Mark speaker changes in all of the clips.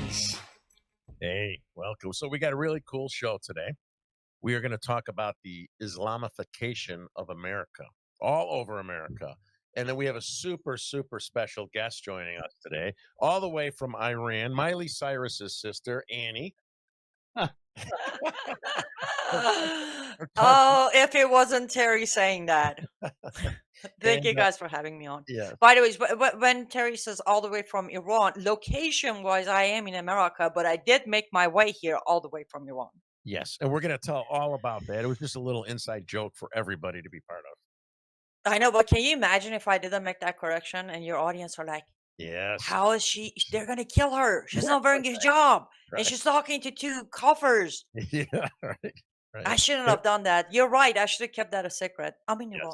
Speaker 1: Greetings. Hey, welcome. So we got a really cool show today. We are going to talk about the Islamification of America, all over America. And then we have a super, super special guest joining us today, all the way from Iran, Miley Cyrus's sister, Annie. We're talking,
Speaker 2: Oh, if it wasn't Terry saying that. Thank you
Speaker 1: and
Speaker 2: guys for having me on.
Speaker 1: yeah,
Speaker 2: By the way, when Terry says all the way from Iran, location-wise, I am in America, but I did make my way here all the way from Iran.
Speaker 1: yes. And we're going to tell all about that. It was just a little inside joke for everybody to be part of.
Speaker 2: I know, but can you imagine if I didn't make that correction and your audience are like,
Speaker 1: Yes.
Speaker 2: how is she? They're going to kill her. She's not wearing his job. And
Speaker 1: Right.
Speaker 2: she's talking to two coffers.
Speaker 1: Yeah. Right.
Speaker 2: I
Speaker 1: Right.
Speaker 2: shouldn't have done that. You're right. I should have kept that a secret. I'm in Iran.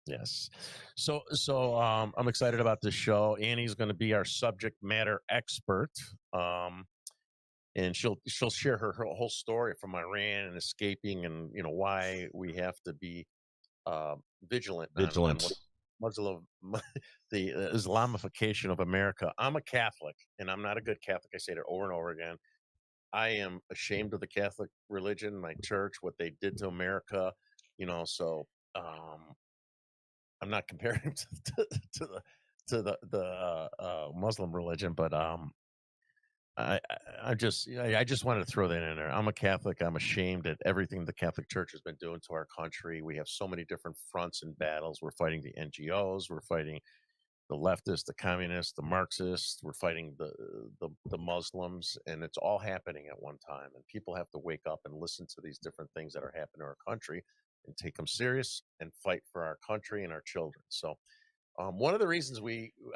Speaker 1: Yes. Yes. So I'm excited about this show. Annie's going to be our subject matter expert. And she'll share her whole story from Iran and escaping and why we have to be vigilant on what
Speaker 3: Vigilant.
Speaker 1: Muslim the Islamification of America. I'm a Catholic and I'm not a good Catholic. I say it over and over again. I am ashamed of the Catholic religion, my church, what they did to America, so um I'm not comparing to the Muslim religion, but I just wanted to throw that in there. I'm a Catholic. I'm ashamed at everything the Catholic Church has been doing to our country. We have so many different fronts and battles. We're fighting the NGOs. We're fighting the leftists, the communists, the Marxists. We're fighting the Muslims, and it's all happening at one time. And people have to wake up and listen to these different things that are happening in our country and take them serious and fight for our country and our children. So, one of the reasons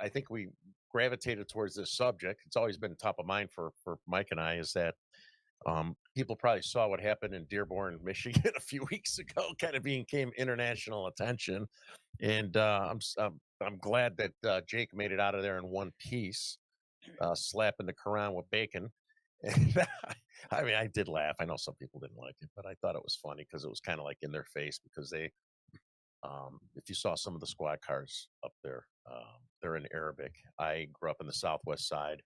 Speaker 1: I think we gravitated towards this subject, it's always been top of mind for Mike and I, is that people probably saw what happened in Dearborn, Michigan a few weeks ago, kind of became international attention. And I'm glad that Jake made it out of there in one piece, slapping the Quran with bacon. And I mean, I did laugh. I know some people didn't like it, but I thought it was funny because it was kind of like in their face because if you saw some of the squad cars up there, they're in Arabic. I grew up in the Southwest Side,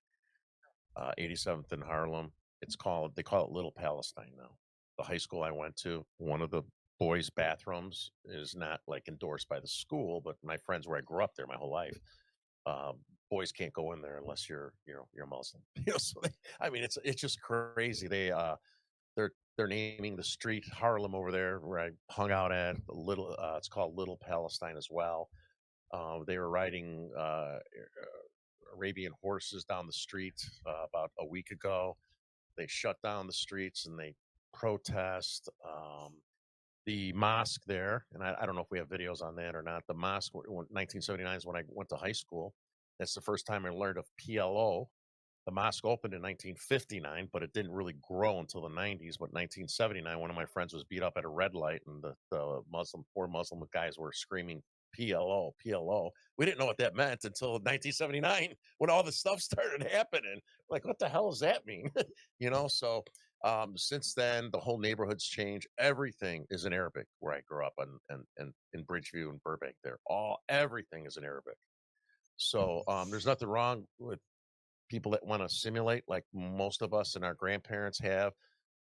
Speaker 1: 87th in Harlem. They call it Little Palestine now. The high school I went to, one of the boys' bathrooms is not like endorsed by the school, but my friends where I grew up there my whole life, boys can't go in there unless you're Muslim. So I mean, it's just crazy. They're naming the street Harlem over there where I hung out at it's called Little Palestine as well. They were riding Arabian horses down the street about a week ago. They shut down the streets and they protest. The mosque there, and I don't know if we have videos on that or not. The mosque, 1979 is when I went to high school. That's the first time I learned of PLO. The mosque opened in 1959, but it didn't really grow until the 90s. But 1979, one of my friends was beat up at a red light, and the four Muslim guys were screaming PLO, PLO. We didn't know what that meant until 1979 when all this stuff started happening. Like, what the hell does that mean? So since then, the whole neighborhood's changed. Everything is in Arabic where I grew up, and in Bridgeview and Burbank. Everything is in Arabic. So there's nothing wrong with people that want to simulate like most of us and our grandparents have,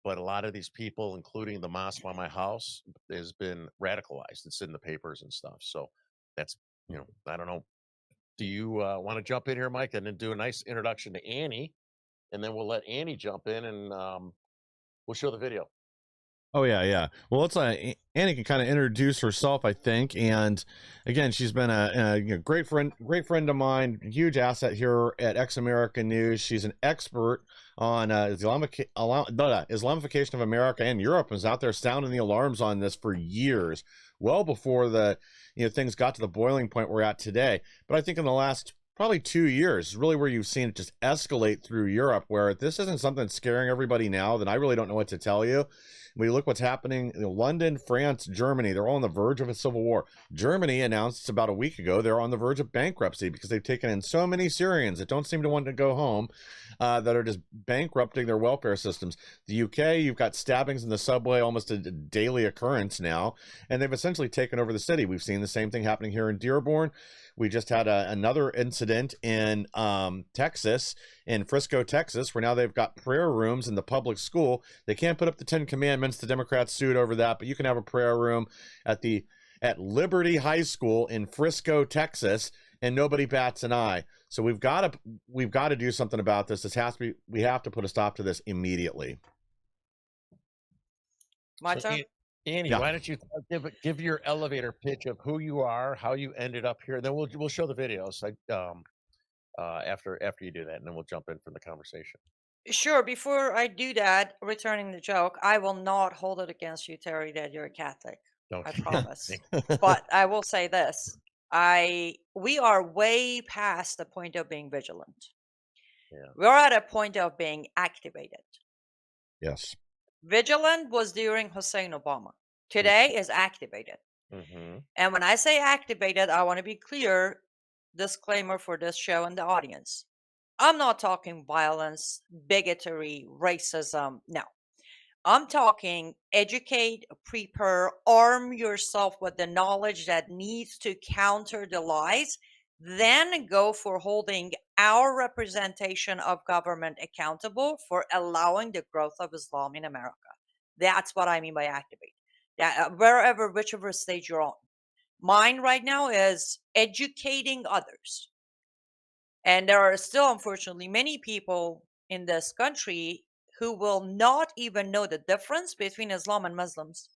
Speaker 1: but a lot of these people, including the mosque by my house, has been radicalized. It's in the papers and stuff. So that's, I don't know. Do you want to jump in here, Mike, and then do a nice introduction to Annie, and then we'll let Annie jump in and we'll show the video.
Speaker 3: Oh yeah. Well, let's Annie can kind of introduce herself, I think. And again, she's been a great friend of mine, huge asset here at Ex America News. She's an expert on Islamification of America and Europe. And is out there sounding the alarms on this for years, well before the things got to the boiling point we're at today. But I think in the last probably 2 years is really where you've seen it just escalate through Europe, where this isn't something that's scaring everybody now, then I really don't know what to tell you. When you look what's happening in London, France, Germany, they're all on the verge of a civil war. Germany announced about a week ago they're on the verge of bankruptcy because they've taken in so many Syrians that don't seem to want to go home, that are just bankrupting their welfare systems. The UK, you've got stabbings in the subway, almost a daily occurrence now, and they've essentially taken over the city. We've seen the same thing happening here in Dearborn. We just had another incident in Texas, in Frisco, Texas, where now they've got prayer rooms in the public school. They can't put up the 10 Commandments. The Democrats sued over that, but you can have a prayer room at Liberty High School in Frisco, Texas, and nobody bats an eye. So we've got to do something about this. We have to put a stop to this immediately.
Speaker 2: My
Speaker 1: So,
Speaker 2: turn.
Speaker 1: Annie,
Speaker 3: Yeah.
Speaker 1: why don't you give your elevator pitch of who you are, how you ended up here? Then we'll show the videos after you do that, and then we'll jump in from the conversation.
Speaker 2: Sure. Before I do that, returning the joke, I will not hold it against you, Terry, that you're a Catholic.
Speaker 1: Don't
Speaker 2: I promise. But I will say this: we are way past the point of being vigilant.
Speaker 1: Yeah.
Speaker 2: We're at a point of being activated.
Speaker 3: Yes.
Speaker 2: Vigilant was during Hussein Obama. Today is activated.
Speaker 1: Mm-hmm.
Speaker 2: And when I say activated, I want to be clear, disclaimer for this show and the audience. I'm not talking violence, bigotry, racism. No. I'm talking educate, prepare, arm yourself with the knowledge that needs to counter the lies, then go for holding our representation of government accountable for allowing the growth of Islam in America. That's what I mean by activate. That whichever stage you're on. Mine right now is educating others. And there are still, unfortunately, many people in this country who will not even know the difference between Islam and Muslims.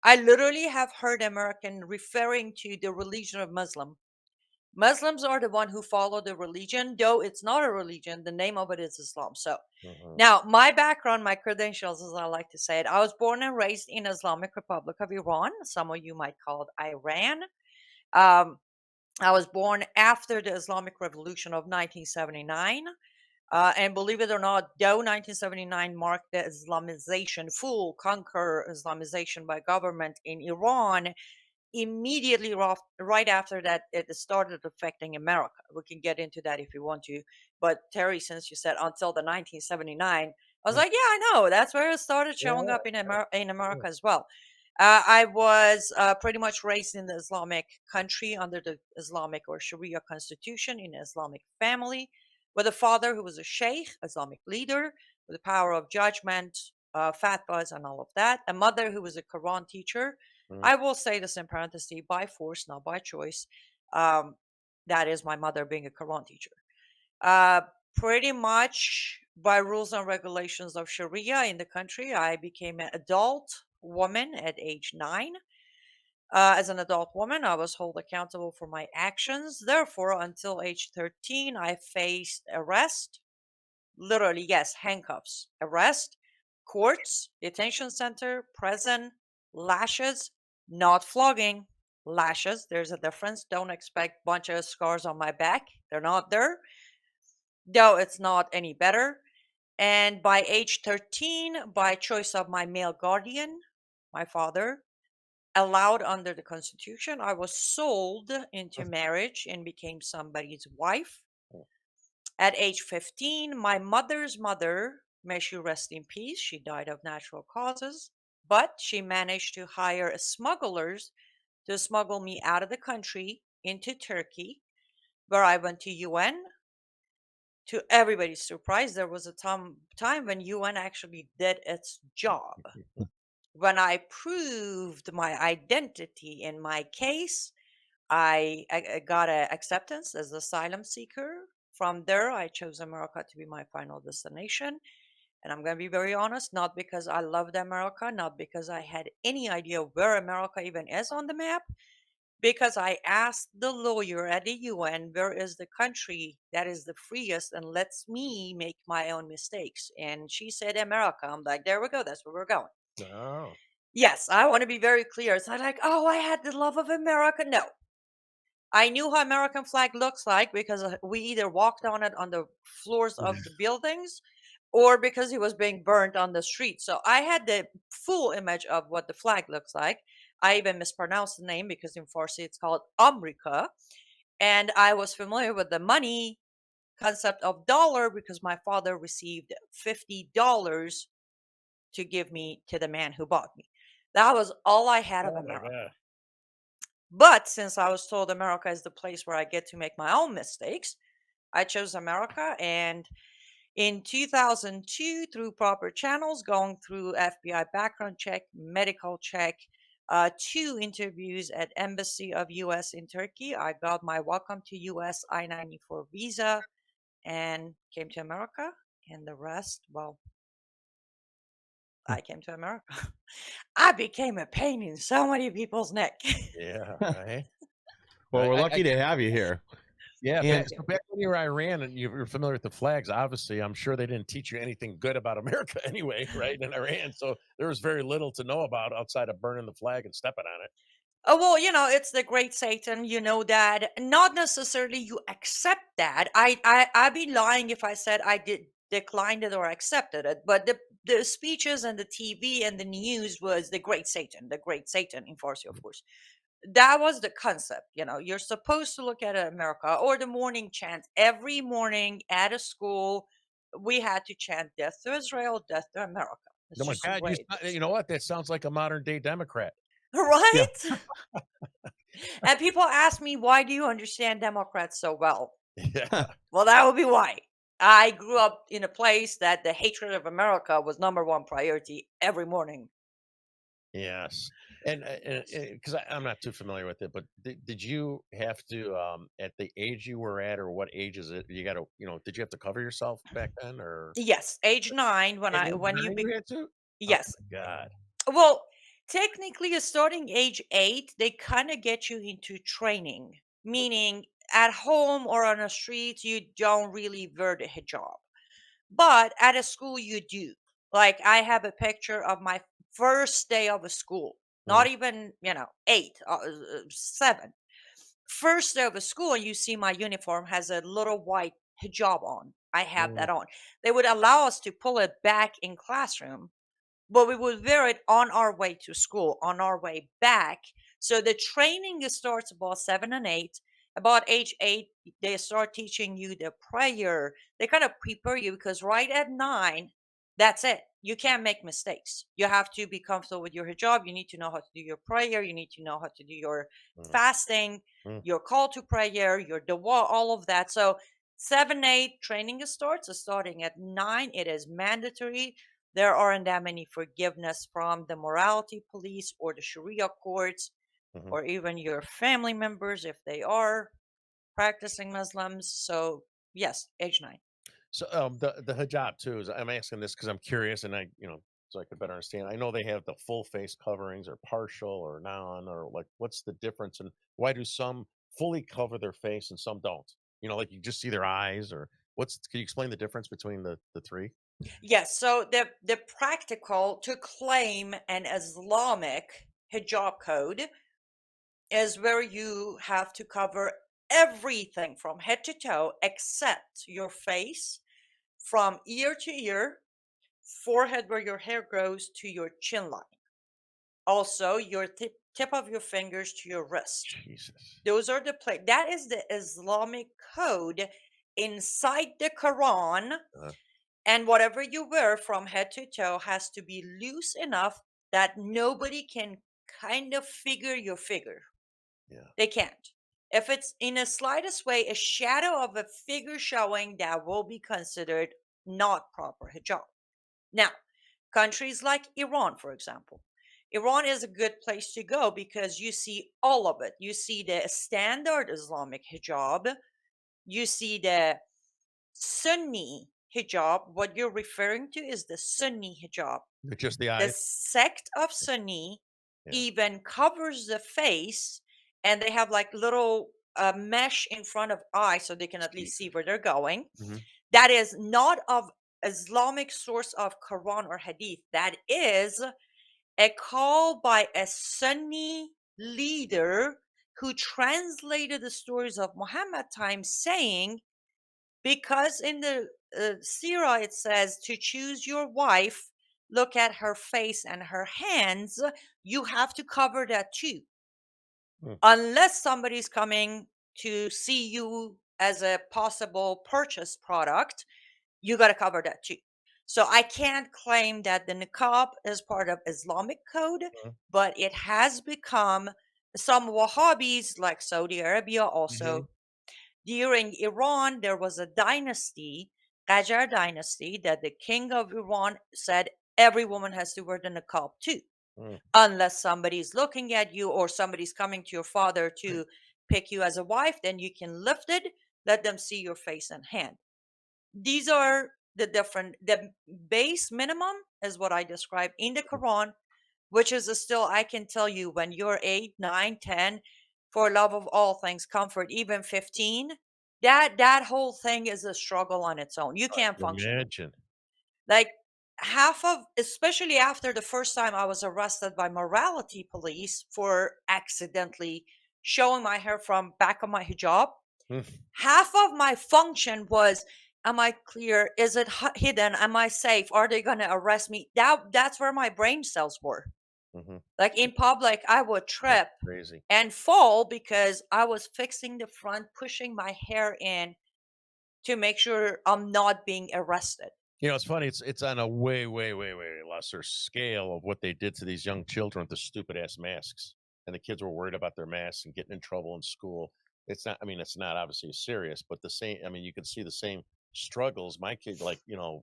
Speaker 2: I literally have heard American referring to the religion of Muslim. Muslims are the one who follow the religion, though it's not a religion. The name of it is Islam. So now my background, my credentials, as I like to say it, I was born and raised in Islamic Republic of Iran. Some of you might call it Iran. I was born after the Islamic Revolution of 1979. And believe it or not, though 1979 marked the Islamization, full conquer Islamization by government in Iran, immediately right after that, it started affecting America. We can get into that if you want to. But Terry, since you said until the 1979, I was like, yeah, I know. That's where it started showing up in America as well. I was pretty much raised in the Islamic country under the Islamic or Sharia constitution in an Islamic family with a father who was a sheikh, Islamic leader, with the power of judgment, fatwas, and all of that. A mother who was a Quran teacher. I will say this in parentheses, by force, not by choice. That is my mother being a Quran teacher. Pretty much by rules and regulations of Sharia in the country, I became an adult woman at age 9. As an adult woman, I was held accountable for my actions. Therefore, until age 13, I faced arrest. Literally, yes, handcuffs, arrest, courts, detention center, prison, lashes, not flogging, lashes. There's a difference. Don't expect bunch of scars on my back. They're not there. Though it's not any better. And by age 13, by choice of my male guardian, my father, allowed under the Constitution, I was sold into marriage and became somebody's wife. At age 15, my mother's mother, may she rest in peace, she died of natural causes, but she managed to hire smugglers to smuggle me out of the country into Turkey, where I went to UN. To everybody's surprise, there was a time when UN actually did its job. When I proved my identity in my case, I got an acceptance as asylum seeker. From there, I chose America to be my final destination. And I'm going to be very honest, not because I loved America, not because I had any idea where America even is on the map, because I asked the lawyer at the UN, where is the country that is the freest and lets me make my own mistakes? And she said, America. I'm like, there we go. That's where we're going.
Speaker 1: Oh.
Speaker 2: Yes, I want to be very clear. It's not like, oh, I had the love of America. No. I knew how American flag looks like because we either walked on it on the floors of the buildings or because it was being burnt on the street. So I had the full image of what the flag looks like. I even mispronounced the name because in Farsi it's called America. And I was familiar with the money concept of dollar because my father received $50 to give me to the man who bought me. That was all I had of
Speaker 1: Oh my
Speaker 2: America.
Speaker 1: God.
Speaker 2: But since I was told America is the place where I get to make my own mistakes, I chose America. And in 2002, through proper channels, going through FBI background check, medical check, 2 interviews at Embassy of US in Turkey, I got my welcome to US I-94 visa and came to America. And the rest, well, I came to America. I became a pain in so many people's neck.
Speaker 1: Yeah, right.
Speaker 3: Well,
Speaker 1: Right.
Speaker 3: we're
Speaker 1: I
Speaker 3: lucky to have you here.
Speaker 1: Yeah,
Speaker 3: And
Speaker 1: back when you were Iran and you were familiar with the flags, obviously, I'm sure they didn't teach you anything good about America anyway, right? In Iran, so there was very little to know about outside of burning the flag and stepping on it.
Speaker 2: Oh, well, it's the great Satan, that. Not necessarily you accept that. I'd be lying if I said I did declined it or accepted it. But the speeches and the TV and the news was the great Satan in Farsi, of course. That was the concept. You're supposed to look at America or the morning chant every morning at a school. We had to chant "Death to Israel, Death to America." It's
Speaker 1: Oh my
Speaker 2: just the
Speaker 1: god,
Speaker 2: way it
Speaker 1: you
Speaker 2: is.
Speaker 1: know what? That sounds like a modern day Democrat.
Speaker 3: yeah,
Speaker 2: Right? And people ask me, why do you understand Democrats so well?
Speaker 1: Yeah.
Speaker 2: Well, that would be why. I grew up in a place that the hatred of America was number one priority every morning.
Speaker 1: Yes. And
Speaker 2: Yes.
Speaker 1: because I'm not too familiar with it, but did you have to, at the age you were at, or what age is it? You got to, did you have to cover yourself back then, or
Speaker 2: Yes, age 9
Speaker 1: at age
Speaker 2: when you
Speaker 1: 9 you had to? Oh
Speaker 2: yes.
Speaker 1: my god.
Speaker 2: Well, technically, starting age 8, they kind of get you into training, meaning at home or on the streets, you don't really wear the hijab. But at a school, you do. Like, I have a picture of my first day of a school, not
Speaker 1: Mhm,
Speaker 2: even, 8, 7. First day of a school, and you see my uniform has a little white hijab on. I have
Speaker 1: mhm,
Speaker 2: that on. They would allow us to pull it back in classroom, but we would wear it on our way to school, on our way back. So the training starts about 7 and 8. About age 8, they start teaching you the prayer. They kind of prepare you because right at 9, that's it. You can't make mistakes. You have to be comfortable with your hijab. You need to know how to do your prayer. You need to know how to do your
Speaker 1: mhm,
Speaker 2: fasting,
Speaker 1: mhm,
Speaker 2: your call to prayer, your dua, all of that. So 7, 8 training starts. Starting at 9, it is mandatory. There aren't that many forgiveness from the morality police or the Sharia courts
Speaker 1: mhm.
Speaker 2: or even your family members if they are practicing Muslims. So, yes, age 9.
Speaker 1: So, the hijab too is I'm asking this because I'm curious, and so I could better understand. I know they have the full face coverings, or partial, or non, or like, what's the difference, and why do some fully cover their face and some don't? Like you just see their eyes, or can you explain the difference between the three?
Speaker 2: Yes, so the practical to claim an Islamic hijab code is where you have to cover everything from head to toe except your face, from ear to ear, forehead where your hair grows to your chin line. Also, your tip of your fingers to your wrist.
Speaker 1: Jesus.
Speaker 2: Those are that is the Islamic code inside the Quran.
Speaker 1: Uh,
Speaker 2: And whatever you wear from head to toe has to be loose enough that nobody can kind of figure your figure.
Speaker 1: yeah.
Speaker 2: They can't. If it's in the slightest way a shadow of a figure showing, that will be considered not proper hijab. Now, countries like Iran, for example. Iran is a good place to go because you see all of it. You see the standard Islamic hijab, you see the Sunni hijab. What you're referring to is the Sunni hijab.
Speaker 1: With just the
Speaker 2: The
Speaker 1: eyes.
Speaker 2: sect of Sunni
Speaker 1: Yeah.
Speaker 2: even covers the face, and they have like little mesh in front of eyes so they can at least see
Speaker 1: Jesus.
Speaker 2: where they're going.
Speaker 1: Hmm.
Speaker 2: That is not of Islamic source of Quran or Hadith. That is a call by a Sunni leader who translated the stories of Muhammad time, saying, because in the Sirah it says to choose your wife, look at her face and her hands, you have to cover that too.
Speaker 1: Mm,
Speaker 2: Unless somebody's coming to see you as a possible purchase product, you got to cover that too. So I can't claim that the niqab is part of Islamic code,
Speaker 1: mm,
Speaker 2: but it has become some Wahhabis, like Saudi Arabia,
Speaker 1: Hmm.
Speaker 2: also during Iran, there was a dynasty, Qajar dynasty, that the king of Iran said every woman has to wear the niqab too,
Speaker 1: Mm.
Speaker 2: unless somebody's looking at you or somebody's coming to your father to pick you as a wife. Then you can lift it, let them see your face and hand. These are the base minimum is what I describe in the Quran, which is still, I can tell you, when you're 8, 9, 10, for love of all things, comfort, even 15, that whole thing is a struggle on its own. You can't function.
Speaker 1: Imagine.
Speaker 2: Like, half of, especially after the first time I was arrested by morality police for accidentally showing my hair from back of my hijab, half of my function was, am I clear, is it hidden, am I safe, are they going to arrest me? That's where my brain cells were.
Speaker 1: Mm-hmm.
Speaker 2: Like, in public I would
Speaker 1: That's
Speaker 2: trip
Speaker 1: crazy.
Speaker 2: and fall because I was fixing the front, pushing my hair in to make sure I'm not being arrested.
Speaker 1: You know, it's funny. It's on a way, way, way, way lesser scale of what they did to these young children with the stupid ass masks, and the kids were worried about their masks and getting in trouble in school. It's not. I mean, it's not obviously serious, but the same. I mean, you can see the same struggles. My kid, like,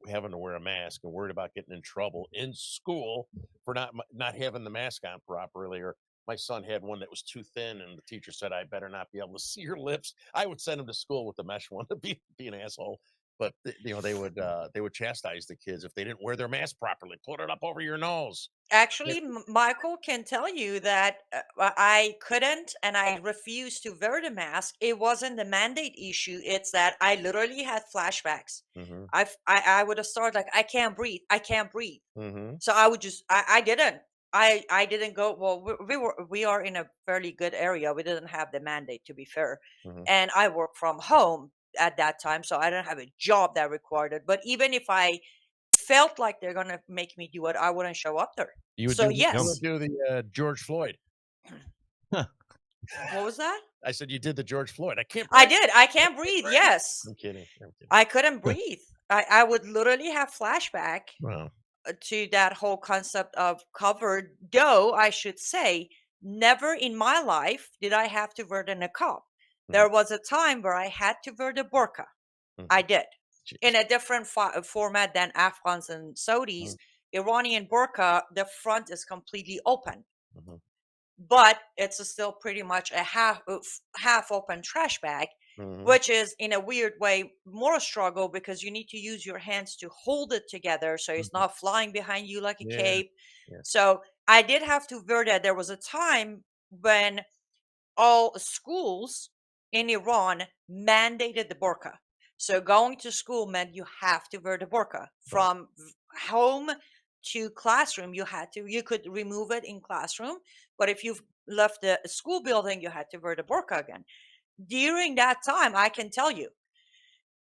Speaker 1: having to wear a mask and worried about getting in trouble in school for not having the mask on properly, or my son had one that was too thin, and the teacher said, "I better not be able to see your lips." I would send him to school with the mesh one to be an asshole. But they would chastise the kids if they didn't wear their mask properly. Put it up over your nose.
Speaker 2: Actually, Michael can tell you that I couldn't and I refused to wear the mask. It wasn't the mandate issue. It's that I literally had flashbacks.
Speaker 1: Mm-hmm.
Speaker 2: I would have started like, I can't breathe. I can't breathe.
Speaker 1: Mm-hmm.
Speaker 2: So I would just, I didn't. I didn't go. Well, we are in a fairly good area. We didn't have the mandate, to be fair,
Speaker 1: Mm-hmm.
Speaker 2: and I worked from home at that time, so I didn't have a job that required it. But even if I felt like they're gonna make me do it, I wouldn't show up there.
Speaker 1: You would
Speaker 2: So
Speaker 1: do you would
Speaker 2: yes,
Speaker 1: do the George Floyd.
Speaker 2: what was that?
Speaker 1: I said you did the George Floyd. I can't
Speaker 2: I
Speaker 1: breathe.
Speaker 2: did. I
Speaker 1: I
Speaker 2: can't
Speaker 1: can't
Speaker 2: breathe.
Speaker 1: breathe.
Speaker 2: Yes,
Speaker 1: I'm kidding. I'm kidding.
Speaker 2: I couldn't breathe. I would literally have flashback
Speaker 1: Wow.
Speaker 2: to that whole concept of covered, though I should say, never in my life did I have to wear the niqab.
Speaker 1: Mm-hmm.
Speaker 2: There was a time where I had to wear the burqa.
Speaker 1: Mm-hmm.
Speaker 2: I did, in
Speaker 1: Jeez.
Speaker 2: a different format than Afghans and Saudis. Iranian burqa, the front is completely open,
Speaker 1: Mm-hmm.
Speaker 2: but it's still pretty much a half open trash bag,
Speaker 1: Mm-hmm.
Speaker 2: which is in a weird way more a struggle because you need to use your hands to hold it together so it's
Speaker 1: Mm-hmm.
Speaker 2: not flying behind you like a
Speaker 1: Yeah.
Speaker 2: cape.
Speaker 1: Yeah.
Speaker 2: So I did have to wear that. There was a time when all schools in Iran mandated the burqa. So going to school meant you have to wear the burqa.
Speaker 1: Right.
Speaker 2: From home to classroom, you could remove it in classroom, but if you've left the school building, you had to wear the burqa again. During that time, I can tell you,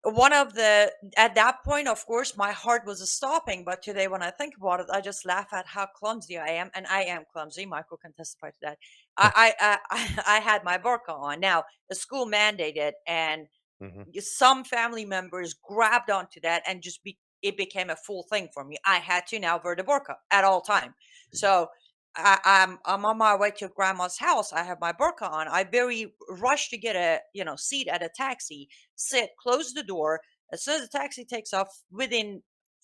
Speaker 2: one of the at that point, of course, my heart was stopping, but today when I think about it, I just laugh at how clumsy I am, and I am clumsy. Michael can testify to that. I had my burqa on. Now the school mandated, and
Speaker 1: Mm-hmm.
Speaker 2: some family members grabbed onto that and it became a full thing for me. I had to now wear the burqa at all time. So I'm on my way to grandma's house. I have my burqa on. I very rush to get a seat at a taxi, sit, close the door. As soon as the taxi takes off, within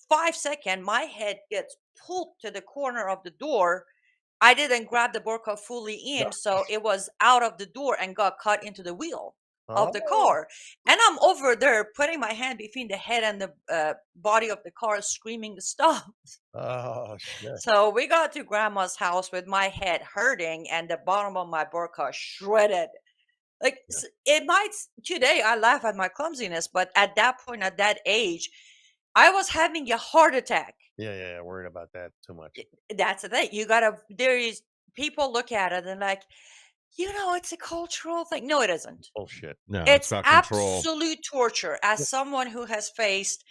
Speaker 2: 5 seconds, my head gets pulled to the corner of the door. I didn't grab the burqa fully in, so it was out of the door and got cut into the wheel of the
Speaker 1: Oh.
Speaker 2: car. And I'm over there putting my hand between the head and the body of the car, screaming to stop.
Speaker 1: Oh shit.
Speaker 2: So we got to grandma's house with my head hurting and the bottom of my burqa shredded. Like,
Speaker 1: Yeah.
Speaker 2: it might, today I laugh at my clumsiness, but at that point, at that age, I was having a heart attack.
Speaker 1: Yeah. Worried about that too much.
Speaker 2: That's the thing. There is, people look at it and like, it's a cultural thing. No, it isn't.
Speaker 1: Bullshit.
Speaker 3: No, it's
Speaker 2: It's
Speaker 3: about control.
Speaker 2: absolute torture. As
Speaker 1: Yep.
Speaker 2: someone who has faced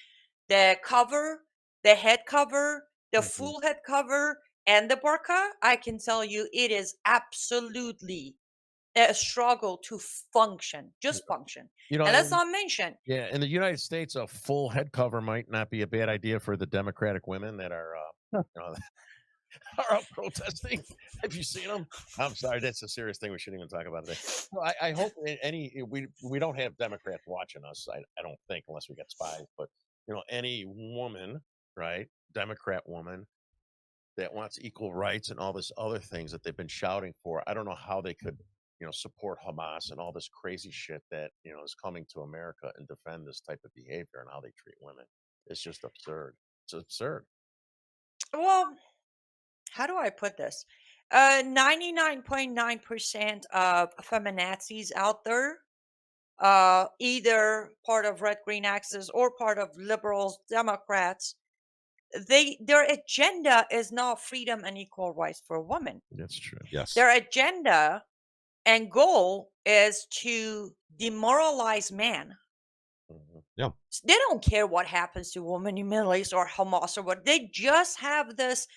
Speaker 2: the cover, the head cover, the
Speaker 1: Mhm.
Speaker 2: full head cover, and the burqa, I can tell you it is absolutely a struggle to function, just function. And let's
Speaker 1: And
Speaker 2: not mention,
Speaker 1: yeah, in the United States, a full head cover might not be a bad idea for the Democratic women that are, you know, are out protesting. Have you seen them? I'm sorry, that's a serious thing we shouldn't even talk about today. No, I hope we don't have Democrats watching us. I don't think, unless we get spies. But any woman, right, Democrat woman that wants equal rights and all this other things that they've been shouting for. I don't know how they could support Hamas and all this crazy shit that is coming to America and defend this type of behavior and how they treat women. It's just absurd. It's absurd.
Speaker 2: Well, how do I put this? 99.9% of feminazis out there, either part of Red Green Axis or part of liberals, Democrats, their agenda is not freedom and equal rights for women.
Speaker 1: That's true.
Speaker 3: Yes.
Speaker 2: Their agenda and goal is to demoralize man.
Speaker 3: Yeah.
Speaker 2: They don't care what happens to women in Middle East or Hamas or what. They just have this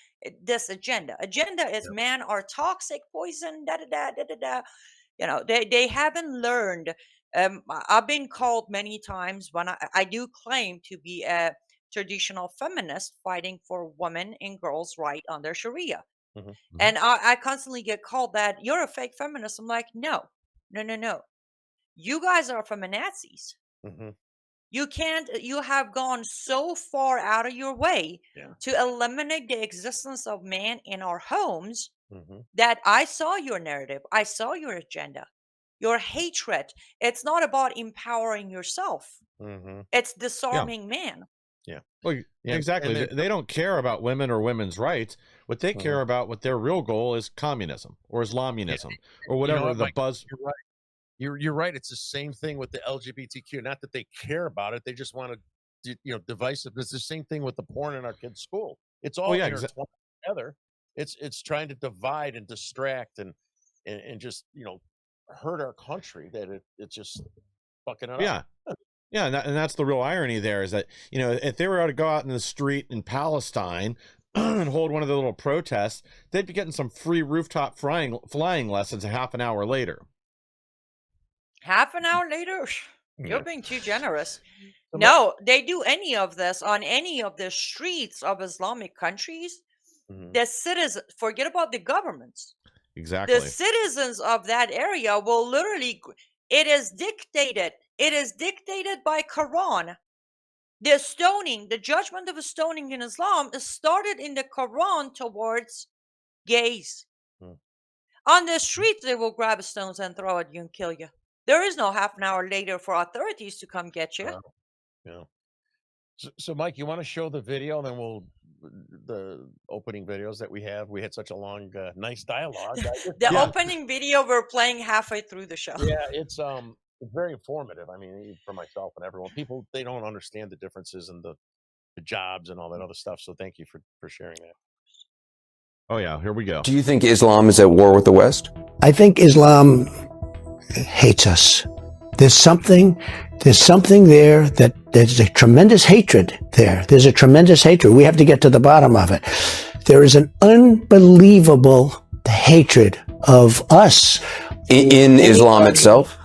Speaker 2: agenda. Agenda is man are toxic, poison, da da da da da da. They haven't learned. I've been called many times when I do claim to be a traditional feminist fighting for women and girls' right under Sharia. And I constantly get called that you're a fake feminist. I'm like, no. You guys are feminazis. You can't, you have gone so far out of your way to eliminate the existence of man in our homes that I saw your narrative. I saw your agenda, your hatred. It's not about empowering yourself. It's disarming man.
Speaker 1: Yeah.
Speaker 3: Well, exactly. They don't care about women or women's rights. What they care about, what their real goal is, communism or Islamism or whatever the buzz.
Speaker 1: You're right. You're right. It's the same thing with the LGBTQ. Not that they care about it. They just want to, divisive. It's the same thing with the porn in our kids' school. It's all intertwined together. It's trying to divide and distract and just hurt our country. That it's just fucking it up.
Speaker 3: Yeah, and that's the real irony there is that if they were to go out in the street in Palestine and hold one of the little protests, they'd be getting some free rooftop flying lessons a half an hour later.
Speaker 2: Half an hour later? You're being too generous. No, they do any of this on any of the streets of Islamic countries. The citizens, forget about the governments.
Speaker 3: Exactly.
Speaker 2: The citizens of that area will literally, it is dictated by Quran. The stoning, the judgment of a stoning in Islam is started in the Quran towards gays. On the streets, they will grab stones and throw at you and kill you. There is no half an hour later for authorities to come get you.
Speaker 1: Yeah. So Mike, you want to show the video, and then the opening videos that we have. We had such a long, nice dialogue.
Speaker 2: The opening video we're playing halfway through the show.
Speaker 1: Yeah, it's very informative. I mean, for myself and everyone, people they don't understand the differences and the jobs and all that other stuff. So thank you for sharing that.
Speaker 3: Oh yeah, here we go.
Speaker 4: Do you think Islam is at war with the West?
Speaker 5: I think Islam hates us. There's something there that there's a tremendous hatred there. There's a tremendous hatred. We have to get to the bottom of it. There is an unbelievable hatred of us.
Speaker 4: In Islam itself?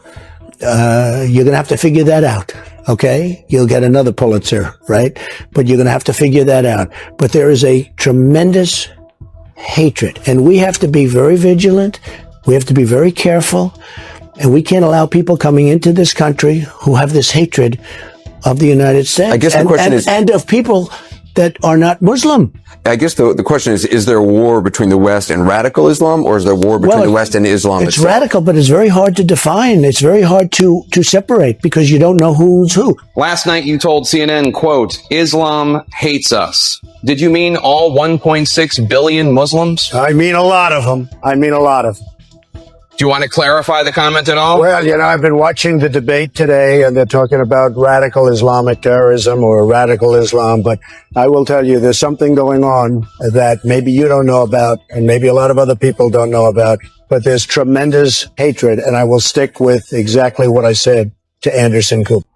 Speaker 5: You're going to have to figure that out. Okay? You'll get another Pulitzer, right? But you're going to have to figure that out. But there is a tremendous hatred. And we have to be very vigilant. We have to be very careful. And we can't allow people coming into this country who have this hatred of the United States.
Speaker 4: I guess the question is...
Speaker 5: And of people that are not Muslim.
Speaker 4: I guess the question is there a war between the West and radical Islam, or is there a war between the West and Islam
Speaker 5: It's
Speaker 4: itself?
Speaker 5: radical, but it's very hard to define. It's very hard to separate because you don't know who's who.
Speaker 6: Last night you told CNN, quote, Islam hates us. Did you mean all 1.6 billion Muslims?
Speaker 5: I mean a lot of them.
Speaker 6: Do you want to clarify the comment at all?
Speaker 5: Well, I've been watching the debate today, and they're talking about radical Islamic terrorism or radical Islam. But I will tell you, there's something going on that maybe you don't know about, and maybe a lot of other people don't know about. But there's tremendous hatred, and I will stick with exactly what I said to Anderson Cooper.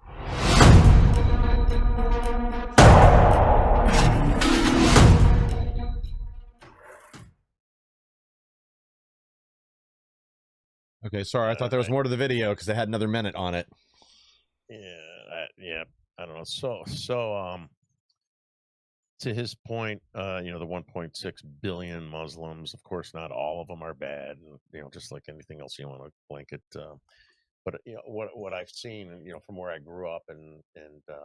Speaker 3: Okay, sorry. I thought there was more to the video because they had another minute on it.
Speaker 1: Yeah, I don't know. So to his point, the 1.6 billion Muslims, of course, not all of them are bad, and just like anything else, you want to blanket. But what I've seen, and from where I grew up and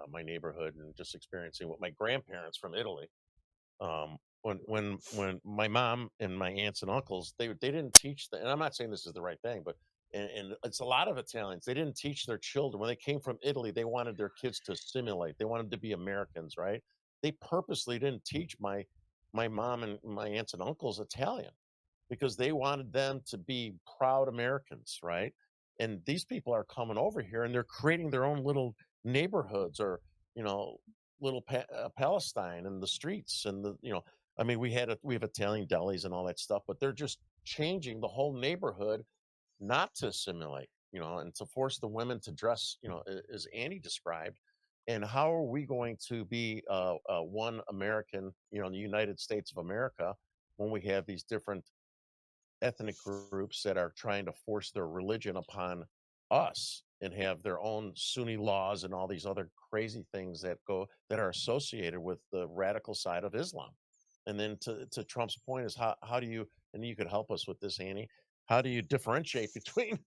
Speaker 1: my neighborhood, and just experiencing what my grandparents from Italy, when my mom and my aunts and uncles, they didn't teach and I'm not saying this is the right thing, but and it's a lot of Italians, they didn't teach their children when they came from Italy. They wanted their kids to assimilate. They wanted to be Americans, right? They purposely didn't teach my mom and my aunts and uncles Italian because they wanted them to be proud Americans, right? And these people are coming over here and they're creating their own little neighborhoods, or you know little Palestine and the streets, and I mean, we have Italian delis and all that stuff, but they're just changing the whole neighborhood not to assimilate, and to force the women to dress, as Annie described. And how are we going to be one American, in the United States of America, when we have these different ethnic groups that are trying to force their religion upon us and have their own Sunni laws and all these other crazy things that are associated with the radical side of Islam? And then to Trump's point is how do you, and you could help us with this, Annie, how do you differentiate between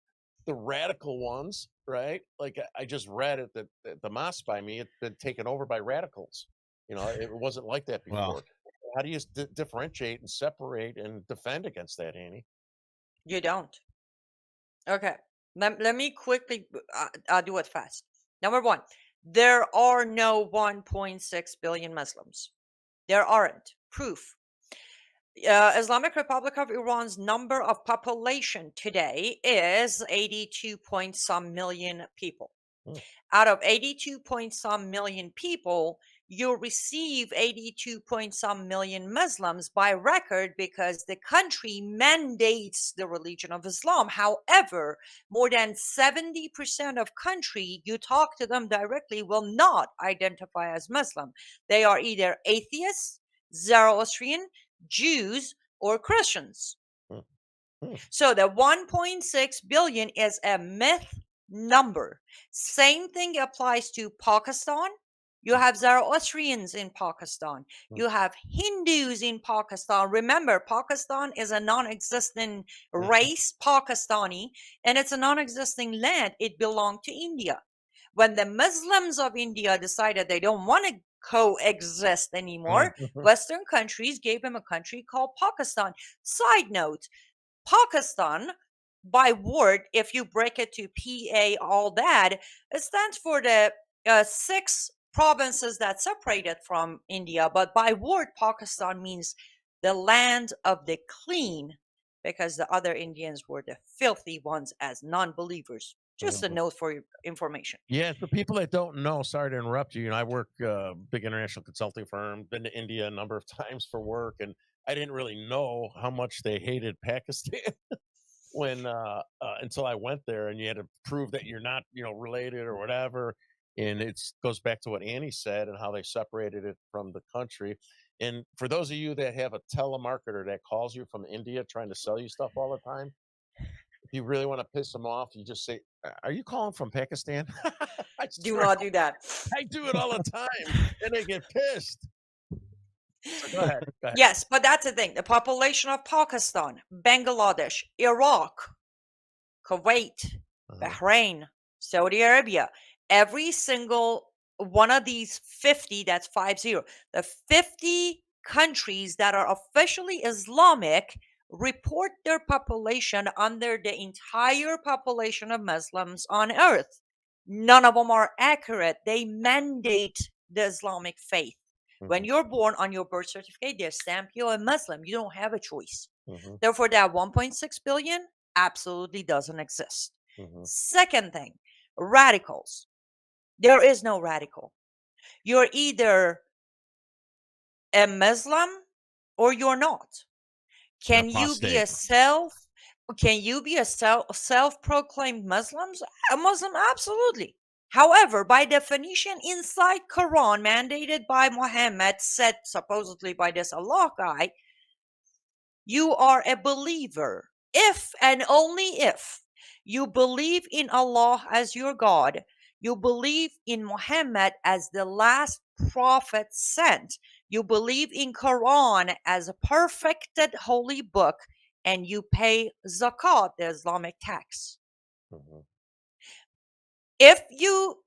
Speaker 1: the radical ones, right? Like I just read it that the mosque by me had been taken over by radicals. It wasn't like that before.
Speaker 3: Well,
Speaker 1: How do you differentiate and separate and defend against that, Annie?
Speaker 2: You don't. Okay. Let me quickly, I'll do it fast. Number one, there are no 1.6 billion Muslims. There aren't. Proof. Islamic Republic of Iran's number of population today is 82 point some million people.
Speaker 1: Hmm.
Speaker 2: Out of 82 point some million people, you receive 82 point some million Muslims by record because the country mandates the religion of Islam. However, more than 70% of country, you talk to them directly, will not identify as Muslim. They are either atheists, Zoroastrian, Jews, or Christians.
Speaker 1: Hmm. Hmm.
Speaker 2: So the 1.6 billion is a myth number. Same thing applies to Pakistan. You have Zoroastrians in Pakistan. You have Hindus in Pakistan. Remember, Pakistan is a non-existent race, Pakistani, and it's a non-existing land. It belonged to India. When the Muslims of India decided they don't want to coexist anymore, Western countries gave them a country called Pakistan. Side note, Pakistan, by word, if you break it to PA, all that, it stands for the 6 provinces that separated from India. But by word, Pakistan means the land of the clean, because the other Indians were the filthy ones as non-believers. Just a note for your information.
Speaker 1: Yeah, for people that don't know, sorry to interrupt you. I work big international consulting firm, been to India a number of times for work, and I didn't really know how much they hated Pakistan when until I went there, and you had to prove that you're not, related or whatever. And it goes back to what Annie said and how they separated it from the country. And for those of you that have a telemarketer that calls you from India trying to sell you stuff all the time, if you really want to piss them off, you just say, "Are you calling from Pakistan?" I
Speaker 2: Do
Speaker 1: swear,
Speaker 2: not do that.
Speaker 1: I do it all the time, and they get pissed. So go ahead. Go ahead.
Speaker 2: Yes, but that's the thing. The population of Pakistan, Bangladesh, Iraq, Kuwait, Bahrain, Saudi Arabia, every single one of these 50, that's 50, the 50 countries that are officially Islamic report their population under the entire population of Muslims on earth. None of them are accurate. They mandate the Islamic faith. When you're born, on your birth certificate, they stamp you a Muslim. You don't have a choice. Therefore, that 1.6 billion absolutely doesn't exist. Second thing, radicals. There is no radical. You're either a Muslim or you're not. Can you be a self-proclaimed Muslim? A Muslim, absolutely. However, by definition, inside Quran, mandated by Muhammad, said supposedly by this Allah guy, you are a believer if and only if you believe in Allah as your God, you believe in Muhammad as the last prophet sent, You believe in Quran as a perfected holy book, and you pay zakat, the Islamic tax.
Speaker 1: Mhm.
Speaker 2: If you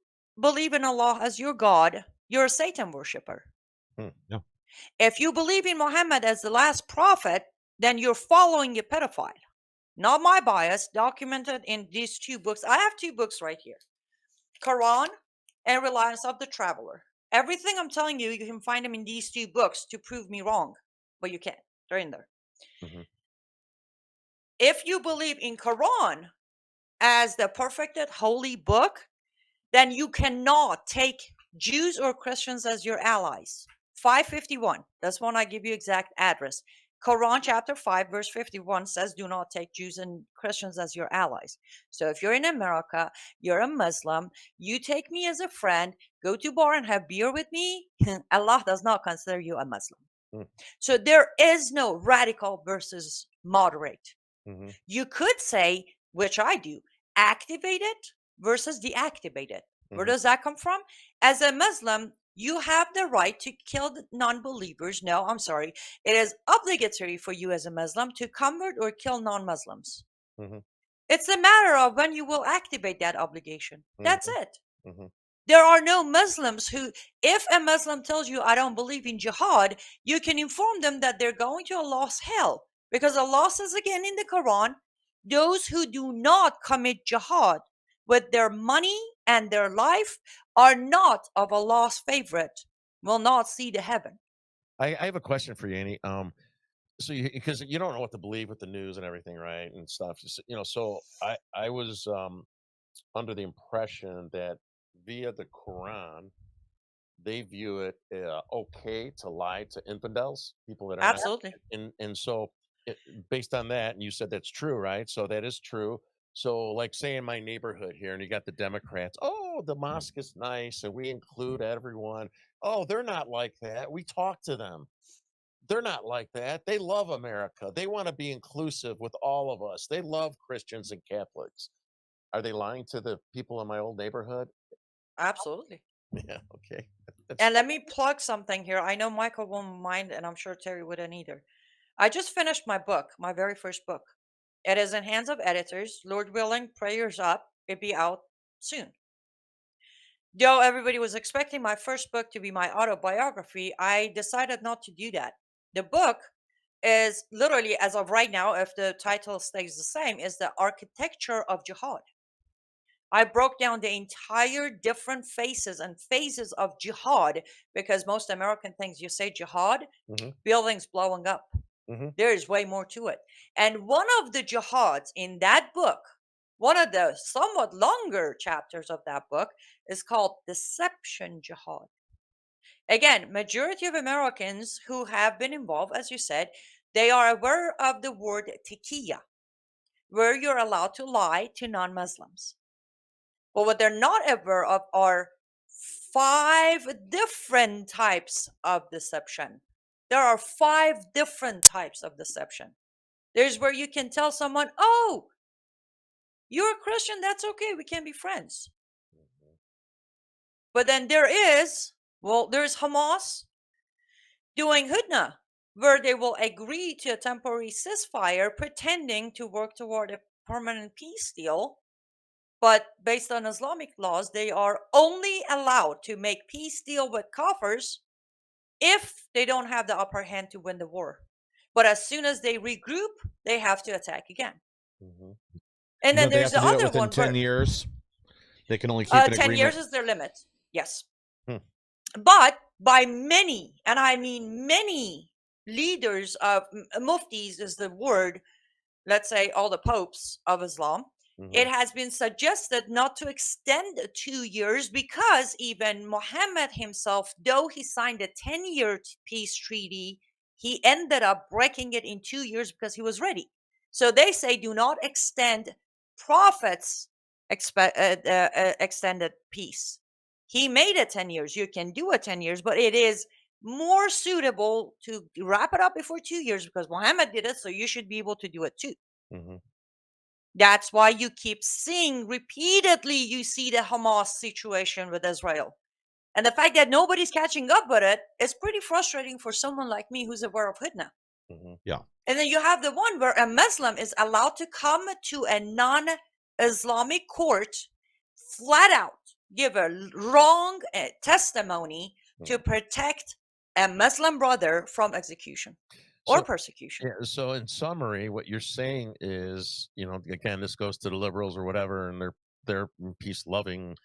Speaker 2: believe in Allah as your God, you're a Satan worshiper.
Speaker 3: Yeah.
Speaker 2: If you believe in Muhammad as the last prophet, then you're following a pedophile. Not my bias, documented in these two books. I have two books right here, Quran and Reliance of the Traveler. Everything I'm telling you, you can find them in these two books to prove me wrong, but you can't. They're in there.
Speaker 1: Mhm.
Speaker 2: If you believe in Quran as the perfected holy book, then you cannot take Jews or Christians as your allies. 551, that's when I give you exact address. Quran chapter 5 verse 51 says, do not take Jews and Christians as your allies. So if you're in America, you're a Muslim, you take me as a friend, go to bar and have beer with me, Allah does not consider you a Muslim.
Speaker 1: Mm.
Speaker 2: So there is no radical versus moderate.
Speaker 1: Mhm.
Speaker 2: You could say, which I do, activated versus deactivated. Where
Speaker 1: Mhm.
Speaker 2: does that come from? As a Muslim, you have the right to kill the non-believers. No, I'm sorry. It is obligatory for you as a Muslim to convert or kill non-Muslims.
Speaker 1: Mhm.
Speaker 2: It's a matter of when you will activate that obligation. That's
Speaker 1: Mhm.
Speaker 2: it.
Speaker 1: Mhm.
Speaker 2: There are no Muslims who, if a Muslim tells you, I don't believe in jihad, you can inform them that they're going to Allah's hell. Because Allah says again in the Quran, those who do not commit jihad with their money and their life are not of Allah's favorite, will not see the heaven.
Speaker 1: I have a question for you, Annie. So because you don't know what to believe with the news and everything, right, and stuff. So I was under the impression that via the Quran they view it okay to lie to infidels, people that are not,
Speaker 2: Absolutely.
Speaker 1: and so it, based on that, and you said that's true, right? So that is true. So, like, say in my neighborhood here, and you got the Democrats. Oh, the mosque is nice, and we include everyone. Oh, they're not like that. We talk to them. They're not like that. They love America. They want to be inclusive with all of us. They love Christians and Catholics. Are they lying to the people in my old neighborhood?
Speaker 2: Absolutely.
Speaker 1: Yeah. Okay. That's
Speaker 2: And let me plug something here. I know Michael won't mind, and I'm sure Terry wouldn't either. I just finished my book, my very first book. It is in hands of editors. Lord willing, prayers up. It'll be out soon. Though everybody was expecting my first book to be my autobiography, I decided not to do that. The book is literally, as of right now, if the title stays the same, is the architecture of jihad. I broke down the entire different phases and phases of jihad because most American things you say jihad,
Speaker 1: Mhm.
Speaker 2: buildings blowing up.
Speaker 1: Mhm.
Speaker 2: There is way more to it. And one of the jihads in that book, one of the somewhat longer chapters of that book, is called Deception Jihad. Again, majority of Americans who have been involved, as you said, they are aware of the word taqiyya, where you're allowed to lie to non-Muslims. But what they're not aware of are 5 different types of deception. There are 5 different types of deception. There's where you can tell someone, oh, you're a Christian, that's okay, we can be friends. But then there's Hamas doing hudna, where they will agree to a temporary ceasefire, pretending to work toward a permanent peace deal. But based on Islamic laws, they are only allowed to make peace deal with Kafirs if they don't have the upper hand to win the war. But as soon as they regroup, they have to attack again.
Speaker 1: Mhm.
Speaker 2: And then
Speaker 3: Don't they have
Speaker 2: there's
Speaker 3: to
Speaker 2: the
Speaker 3: do that
Speaker 2: other
Speaker 3: within
Speaker 2: one
Speaker 3: 10
Speaker 2: where
Speaker 3: years? They can only keep an
Speaker 2: 10 years
Speaker 3: agreement.
Speaker 2: is their limit. Yes.
Speaker 1: Hmm.
Speaker 2: But by many, and I mean many leaders of muftis is the word, let's say all the popes of Islam, it
Speaker 1: Mhm.
Speaker 2: has been suggested not to extend 2 years because even Muhammad himself, though he signed a 10-year peace treaty, he ended up breaking it in 2 years because he was ready. So they say do not extend prophets extended peace. He made it 10 years. You can do it 10 years, but it is more suitable to wrap it up before 2 years because Muhammad did it, so you should be able to do it too.
Speaker 1: Mhm.
Speaker 2: That's why you keep seeing repeatedly, you see the Hamas situation with Israel. And the fact that nobody's catching up with it is pretty frustrating for someone like me who's aware of Hidna.
Speaker 3: Yeah.
Speaker 2: And then you have the one where a Muslim is allowed to come to a non-Islamic court, flat out give a wrong testimony to protect a Muslim brother from execution or
Speaker 1: So,
Speaker 2: persecution.
Speaker 1: yeah, so in summary, what you're saying is, again, this goes to the liberals or whatever, and they're peace-loving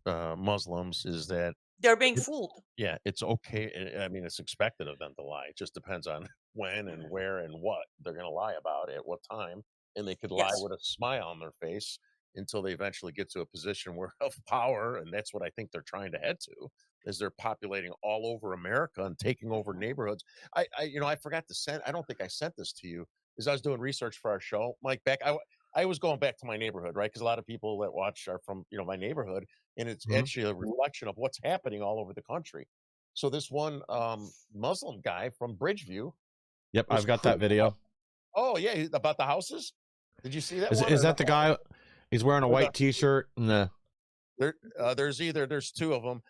Speaker 1: Muslims, is that
Speaker 2: They're being fooled.
Speaker 1: yeah, it's okay. I mean, it's expected of them to lie. It just depends on when and where and what they're going to lie about at what time, and they could lie
Speaker 2: Yes.
Speaker 1: with a smile on their face until they eventually get to a position where of power, and that's what I think they're trying to head to. Is they're populating all over America and taking over neighborhoods. I forgot to send. I don't think I sent this to you. As I was doing research for our show, Mike. I was going back to my neighborhood, right? Because a lot of people that watch are from my neighborhood, and it's actually a reflection of what's happening all over the country. So this one Muslim guy from Bridgeview.
Speaker 3: Yep,
Speaker 1: was
Speaker 3: I've got that video.
Speaker 1: Oh yeah, about the houses. Did you see that? one
Speaker 3: Is
Speaker 1: or
Speaker 3: that the
Speaker 1: no?
Speaker 3: guy? He's wearing a white T-shirt and the.
Speaker 1: There's two of them.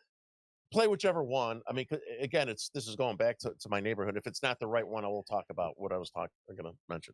Speaker 1: Play whichever one. I mean, again, this is going back to my neighborhood. If it's not the right one, I will talk about what I was going to mention.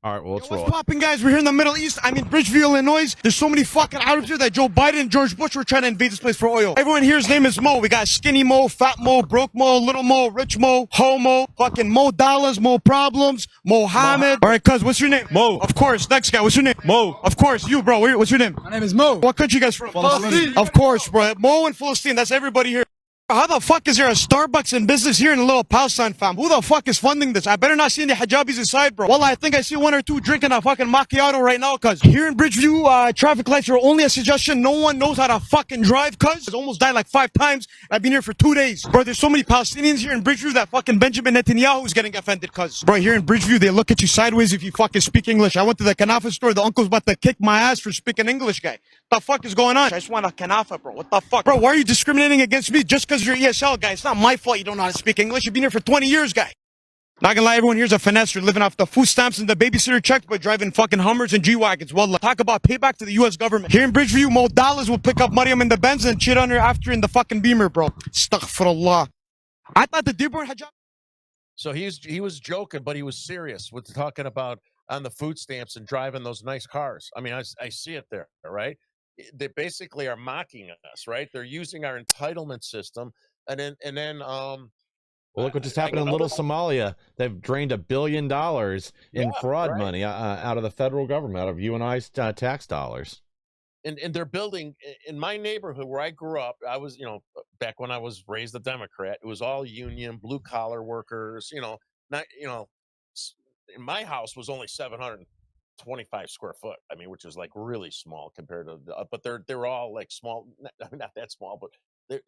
Speaker 3: All right, well, let's
Speaker 7: What's
Speaker 3: roll it.
Speaker 7: popping, guys? We're here in the Middle East. I'm in Bridgeview, Illinois. There's so many fucking Arabs here that Joe Biden and George Bush were trying to invade this place for oil. Everyone here's name is Mo. We got Skinny Mo, Fat Mo, Broke Mo, Little Mo, Rich Mo, Homo, fucking Mo Dollars, Mo Problems, Mohammed. All right, cuz, what's your name? Mo. Of course. Next guy, what's your name? Mo. Of course. You, bro. What's your name?
Speaker 8: My name is Mo.
Speaker 7: What country you guys from? Palestine. Of course, bro. Mo and Palestine. That's everybody here. How the fuck is there a Starbucks in business here in a little Palestine, fam? Who the fuck is funding this? I better not see any hijabis inside, bro. Well, I think I see one or two drinking a fucking macchiato right now, cuz. Here in Bridgeview, traffic lights are only a suggestion. No one knows how to fucking drive, cuz. I've almost died like 5 times. I've been here for 2 days. Bro, there's so many Palestinians here in Bridgeview that fucking Benjamin Netanyahu is getting offended, cuz. Bro, here in Bridgeview, they look at you sideways if you fucking speak English. I went to the Kanafa store. The uncle's about to kick my ass for speaking English, guy. What the fuck is going on? I just want a Kanafa, bro. What the fuck? Bro, why are you discriminating against me just because you're ESL, guy? It's not my fault you don't know how to speak English. You've been here for 20 years, guy. Not gonna lie, everyone here's a finesse. You're living off the food stamps and the babysitter checks, but driving fucking Hummers and G-Wagons. Well, talk about payback to the U.S. government. Here in Bridgeview, Mo Dollars will pick up Mariam in the Benz and cheat on her after in the fucking Beamer, bro. Astaghfirullah. I thought the Dearborn hijab.
Speaker 1: So he was joking, but he was serious with talking about on the food stamps and driving those nice cars. I mean, I see it there, right? They basically are mocking us, right? They're using our entitlement system, and then
Speaker 3: Well, look what just happened in Little Somalia. They've drained $1 billion in fraud money out of the federal government, out of you and I's tax dollars.
Speaker 1: And they're building in my neighborhood where I grew up. I was, back when I was raised a Democrat, it was all union, blue collar workers. Not, in my house was only 725 square foot. I mean, which is like really small compared to, but they're all like small, not that small, but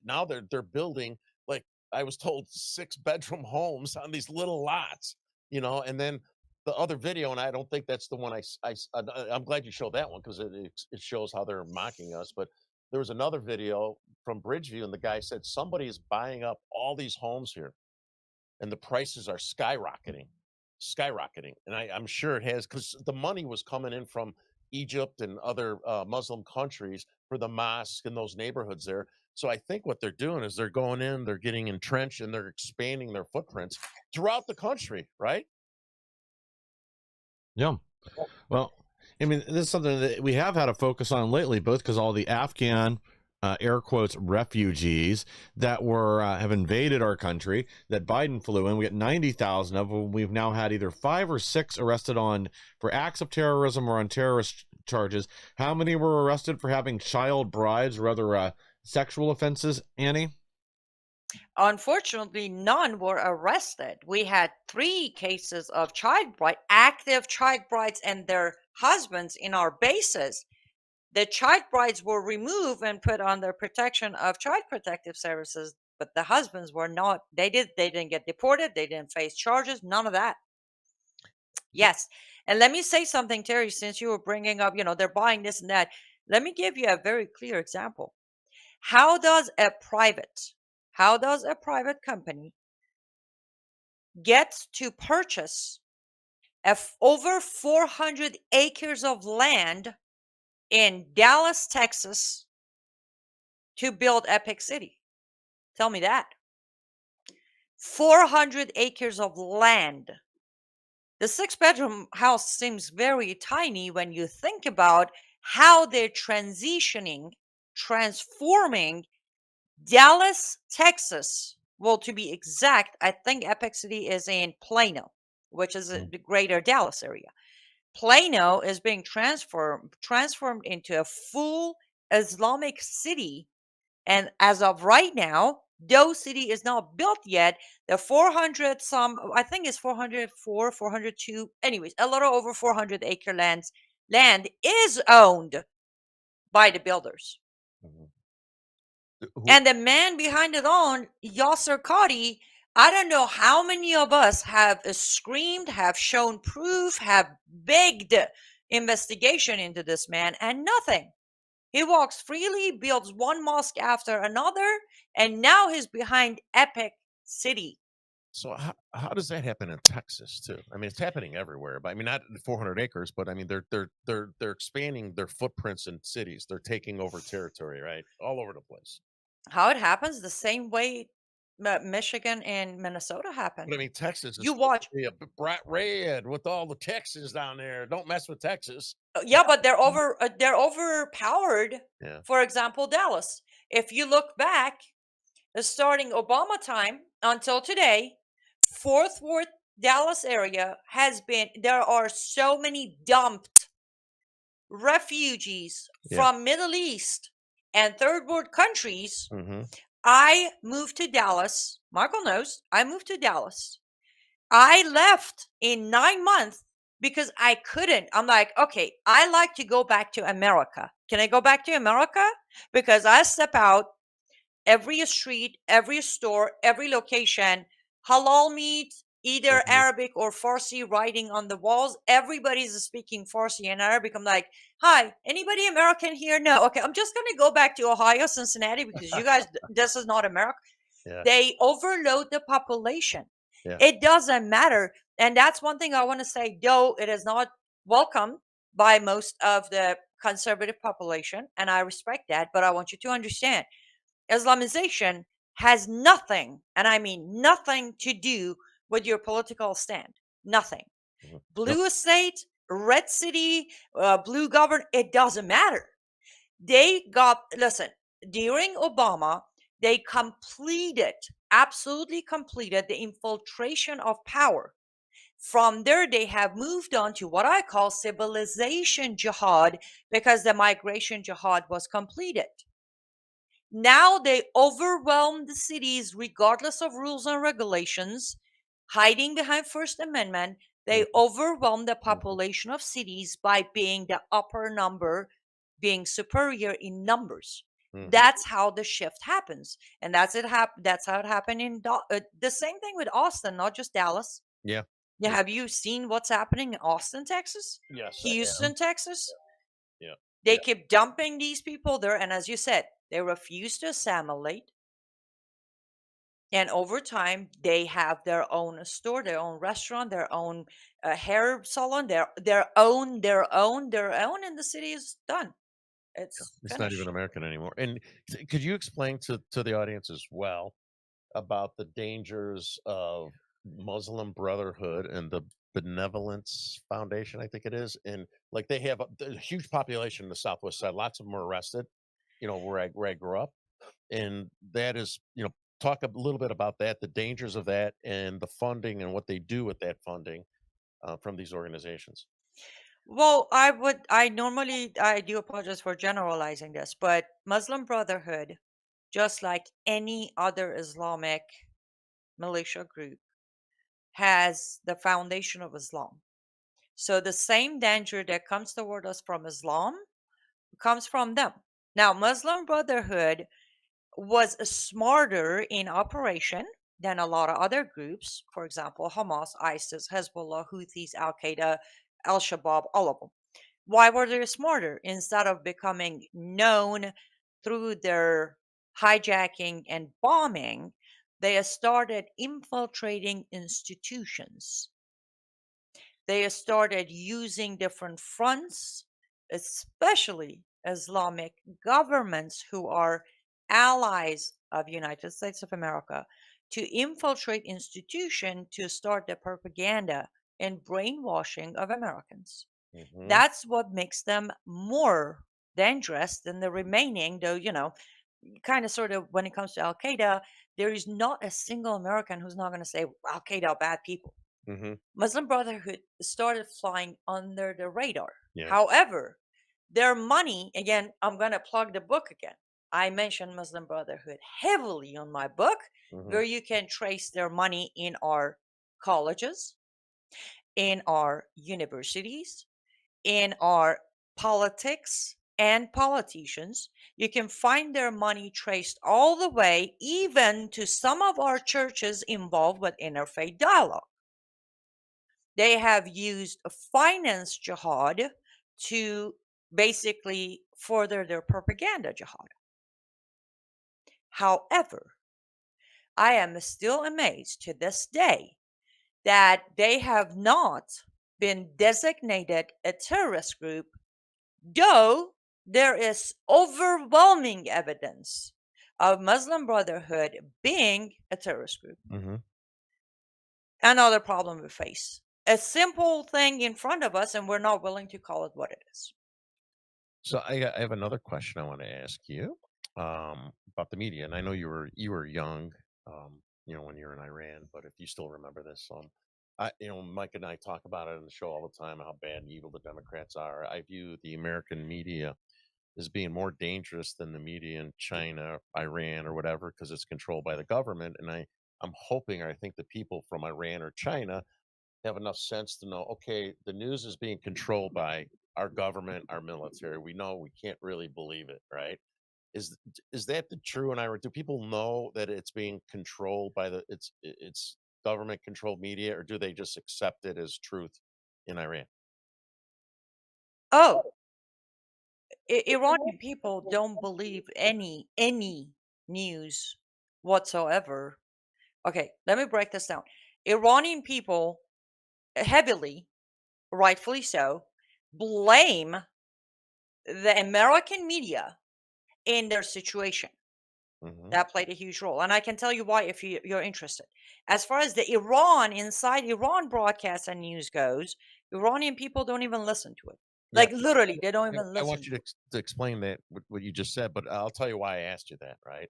Speaker 1: now they're building, like I was told, 6-bedroom homes on these little lots. And then the other video, and I don't think that's the one I'm glad you showed that one because it shows how they're mocking us. But there was another video from Bridgeview, and the guy said somebody is buying up all these homes here, and the prices are skyrocketing. And I'm sure it has, because the money was coming in from Egypt and other Muslim countries for the mosque in those neighborhoods there. So I think what they're doing is they're going in, they're getting entrenched, and they're expanding their footprints throughout the country, right?
Speaker 3: Yeah. Well, I mean, this is something that we have had a focus on lately, both because all the Afghan, air quotes, refugees that have invaded our country that Biden flew in. We got 90,000 of them. We've now had either 5 or 6 arrested for acts of terrorism or on terrorist charges. How many were arrested for having child brides or other sexual offenses, Annie?
Speaker 2: Unfortunately, none were arrested. We had 3 cases of active child brides and their husbands in our bases. The child brides were removed and put under protection of Child Protective Services, but the husbands were not. They didn't get deported. They didn't face charges. None of that. Yes. And let me say something, Terry, since you were bringing up, they're buying this and that. Let me give you a very clear example. How does a private company get to purchase over 400 acres of land in Dallas, Texas, to build Epic City? Tell me that. 400 acres of land. The 6-bedroom house seems very tiny when you think about how they're transforming Dallas, Texas. Well, to be exact, I think Epic City is in Plano, which is the greater Dallas area. Plano is being transformed into a full Islamic city, and as of right now, though city is not built yet, the 400 some, I think it's 404, 402, anyways, a little over 400 acre land is owned by the builders.
Speaker 1: Who,
Speaker 2: And the man behind it all, Yasser Qadi, I don't know how many of us have screamed, have shown proof, have begged investigation into this man, and nothing. He walks freely, builds one mosque after another, and now he's behind Epic City.
Speaker 1: so how does that happen in Texas too? I mean, it's happening everywhere, but I mean, not 400 acres, but I mean, they're expanding their footprints in cities. They're taking over territory, right, all over the place.
Speaker 2: How it happens? The same way Michigan and Minnesota
Speaker 1: But I
Speaker 2: happened.
Speaker 1: mean, Texas is
Speaker 2: You
Speaker 1: supposed
Speaker 2: watch,
Speaker 1: to be a bright red with all the Texans down there. Don't mess with Texas.
Speaker 2: yeah, but they're overpowered.
Speaker 1: Yeah.
Speaker 2: For example, Dallas. If you look back, starting Obama time until today, Fourth Ward Dallas area has been, there are so many dumped refugees
Speaker 1: Yeah.
Speaker 2: from Middle East and third world countries.
Speaker 1: Mm-hmm.
Speaker 2: I moved to Dallas. Michael knows. I moved to Dallas. I left in 9 months because I couldn't. I'm like, okay, I like to go back to America. Can I go back to America? Because I step out every street, every store, every location, halal meat, either
Speaker 1: Mm-hmm.
Speaker 2: Arabic or Farsi writing on the walls. Everybody's speaking Farsi and Arabic. I'm like, hi, anybody American here? No. Okay, I'm just going to go back to Ohio, Cincinnati, because you guys, this is not America.
Speaker 1: Yeah.
Speaker 2: They overload the population.
Speaker 1: Yeah.
Speaker 2: It doesn't matter. And that's one thing I want to say, though it is not welcomed by most of the conservative population, and I respect that, but I want you to understand Islamization has nothing, and I mean nothing, to do with your political stand. Nothing.
Speaker 1: Mhm. No.
Speaker 2: Blue state, red city, blue government, it doesn't matter. They got, listen, during Obama, they absolutely completed the infiltration of power. From there, they have moved on to what I call civilization jihad, because the migration jihad was completed. Now they overwhelm the cities regardless of rules and regulations, hiding behind First Amendment. They overwhelm the population of cities by being the upper number, being superior in numbers.
Speaker 1: Mhm.
Speaker 2: That's how the shift happens, and that's how it happened in the same thing with Austin, not just Dallas.
Speaker 1: Yeah.
Speaker 2: Yeah, have you seen what's happening in Austin, Texas?
Speaker 1: Yes. I am.
Speaker 2: Houston, Texas?
Speaker 1: Yeah.
Speaker 2: They
Speaker 1: Yeah.
Speaker 2: keep dumping these people there, and as you said, they refuse to assimilate. And over time, they have their own store, their own restaurant, their own hair salon, their own, and the city is done. It's
Speaker 1: It's not even
Speaker 2: finished.
Speaker 1: American anymore. And could you explain to the audience as well about the dangers of Muslim Brotherhood and the Benevolence Foundation, I think it is, and like they have a huge population in the Southwest side. Lots of them are arrested. You know, where I grew up, and that is, talk a little bit about that, the dangers of that, and the funding and what they do with that funding from these organizations.
Speaker 2: Well, I do apologize for generalizing this, but Muslim Brotherhood, just like any other Islamic militia group, has the foundation of Islam. So the same danger that comes toward us from Islam comes from them. Now, Muslim Brotherhood was smarter in operation than a lot of other groups. For example, Hamas, ISIS, Hezbollah, Houthis, Al Qaeda, Al Shabaab, all of them. Why were they smarter? Instead of becoming known through their hijacking and bombing, they started infiltrating institutions. They started using different fronts, especially Islamic governments who are allies of United States of America to infiltrate institution to start the propaganda and brainwashing of Americans.
Speaker 1: Mhm.
Speaker 2: That's what makes them more dangerous than the remaining, though, kind of sort of when it comes to Al Qaeda, there is not a single American who's not going to say Al Qaeda are bad people.
Speaker 1: Mhm.
Speaker 2: Muslim Brotherhood started flying under the radar.
Speaker 1: Yeah.
Speaker 2: However, their money, again, I'm going to plug the book again. I mentioned Muslim Brotherhood heavily on my book,
Speaker 1: Mhm.
Speaker 2: where you can trace their money in our colleges, in our universities, in our politics and politicians. You can find their money traced all the way, even to some of our churches involved with interfaith dialogue. They have used finance jihad to basically further their propaganda jihad. However, I am still amazed to this day that they have not been designated a terrorist group, though there is overwhelming evidence of Muslim Brotherhood being a terrorist group.
Speaker 1: Mhm.
Speaker 2: Another problem we face. A simple thing in front of us, and we're not willing to call it what it is.
Speaker 1: So I have another question I want to ask you about the media, and I know you were young, when you were in Iran, but if you still remember this, Mike and I talk about it on the show all the time how bad and evil the Democrats are. I view the American media as being more dangerous than the media in China, Iran, or whatever, because it's controlled by the government. And I'm hoping, or I think the people from Iran or China have enough sense to know, okay, the news is being controlled by our government, our military. We know we can't really believe it, right? Is that the true in Iran? Do people know that it's being controlled by it's government controlled media, or do they just accept it as truth in Iran?
Speaker 2: Oh, Iranian people don't believe any news whatsoever. Okay, let me break this down. Iranian people heavily, rightfully so, blame the American media in their situation.
Speaker 1: Hmm.
Speaker 2: That played a huge role. And I can tell you why if you're interested. As far as the inside Iran broadcast and news goes, Iranian people don't even listen to it.
Speaker 1: Yeah,
Speaker 2: Like literally, they don't even
Speaker 1: I
Speaker 2: listen
Speaker 1: want you
Speaker 2: to it.
Speaker 1: to explain that what you just said, but I'll tell you why I asked you that. Right,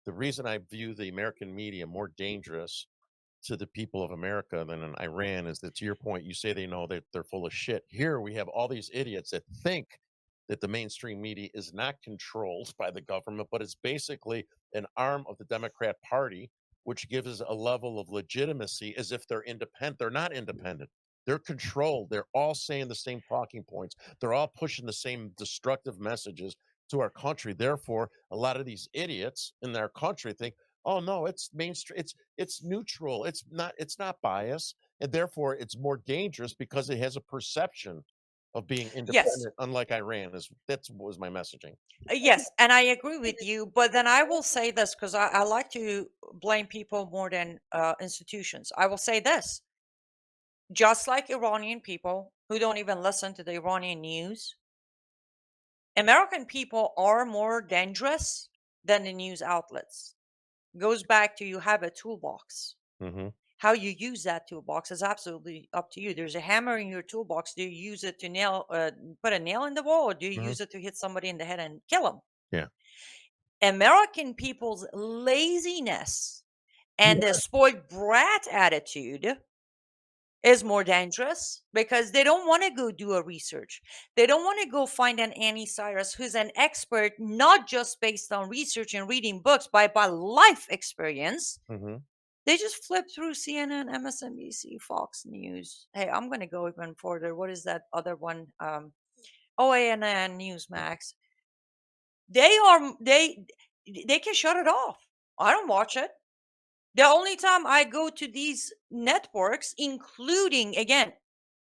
Speaker 1: the reason I view the American media more dangerous to the people of America than in Iran is that, to your point, you say they know that they're full of shit. Here we have all these idiots that think that the mainstream media is not controlled by the government, but it's basically an arm of the Democrat Party, which gives a level of legitimacy as if they're independent. They're not independent. They're controlled. They're all saying the same talking points. They're all pushing the same destructive messages to our country. Therefore, a lot of these idiots in our country think, oh no, it's mainstream, it's neutral, it's not biased, and therefore it's more dangerous because it has a perception of being
Speaker 2: Yes.
Speaker 1: independent, unlike Iran. That was my messaging.
Speaker 2: Yes, and I agree with you. But then I will say this because I like to blame people more than institutions. I will say this: just like Iranian people who don't even listen to the Iranian news, American people are more dangerous than the news outlets. Goes back to you have a toolbox.
Speaker 1: Hmm.
Speaker 2: How you use that toolbox is absolutely up to you. There's a hammer in your toolbox. Do you use it to put a nail in the wall, or do you
Speaker 1: Hmm.
Speaker 2: use it to hit somebody in the head and kill them?
Speaker 1: Yeah.
Speaker 2: American people's laziness and the spoiled brat attitude is more dangerous because they don't want to go do a research. They don't want to go find an Annie Cyrus who's an expert, not just based on research and reading books, but by life experience.
Speaker 1: Hmm.
Speaker 2: They just flip through CNN, MSNBC, Fox News. Hey, I'm going to go even further. What is that other one? OANN, Newsmax. They can shut it off. I don't watch it. The only time I go to these networks, including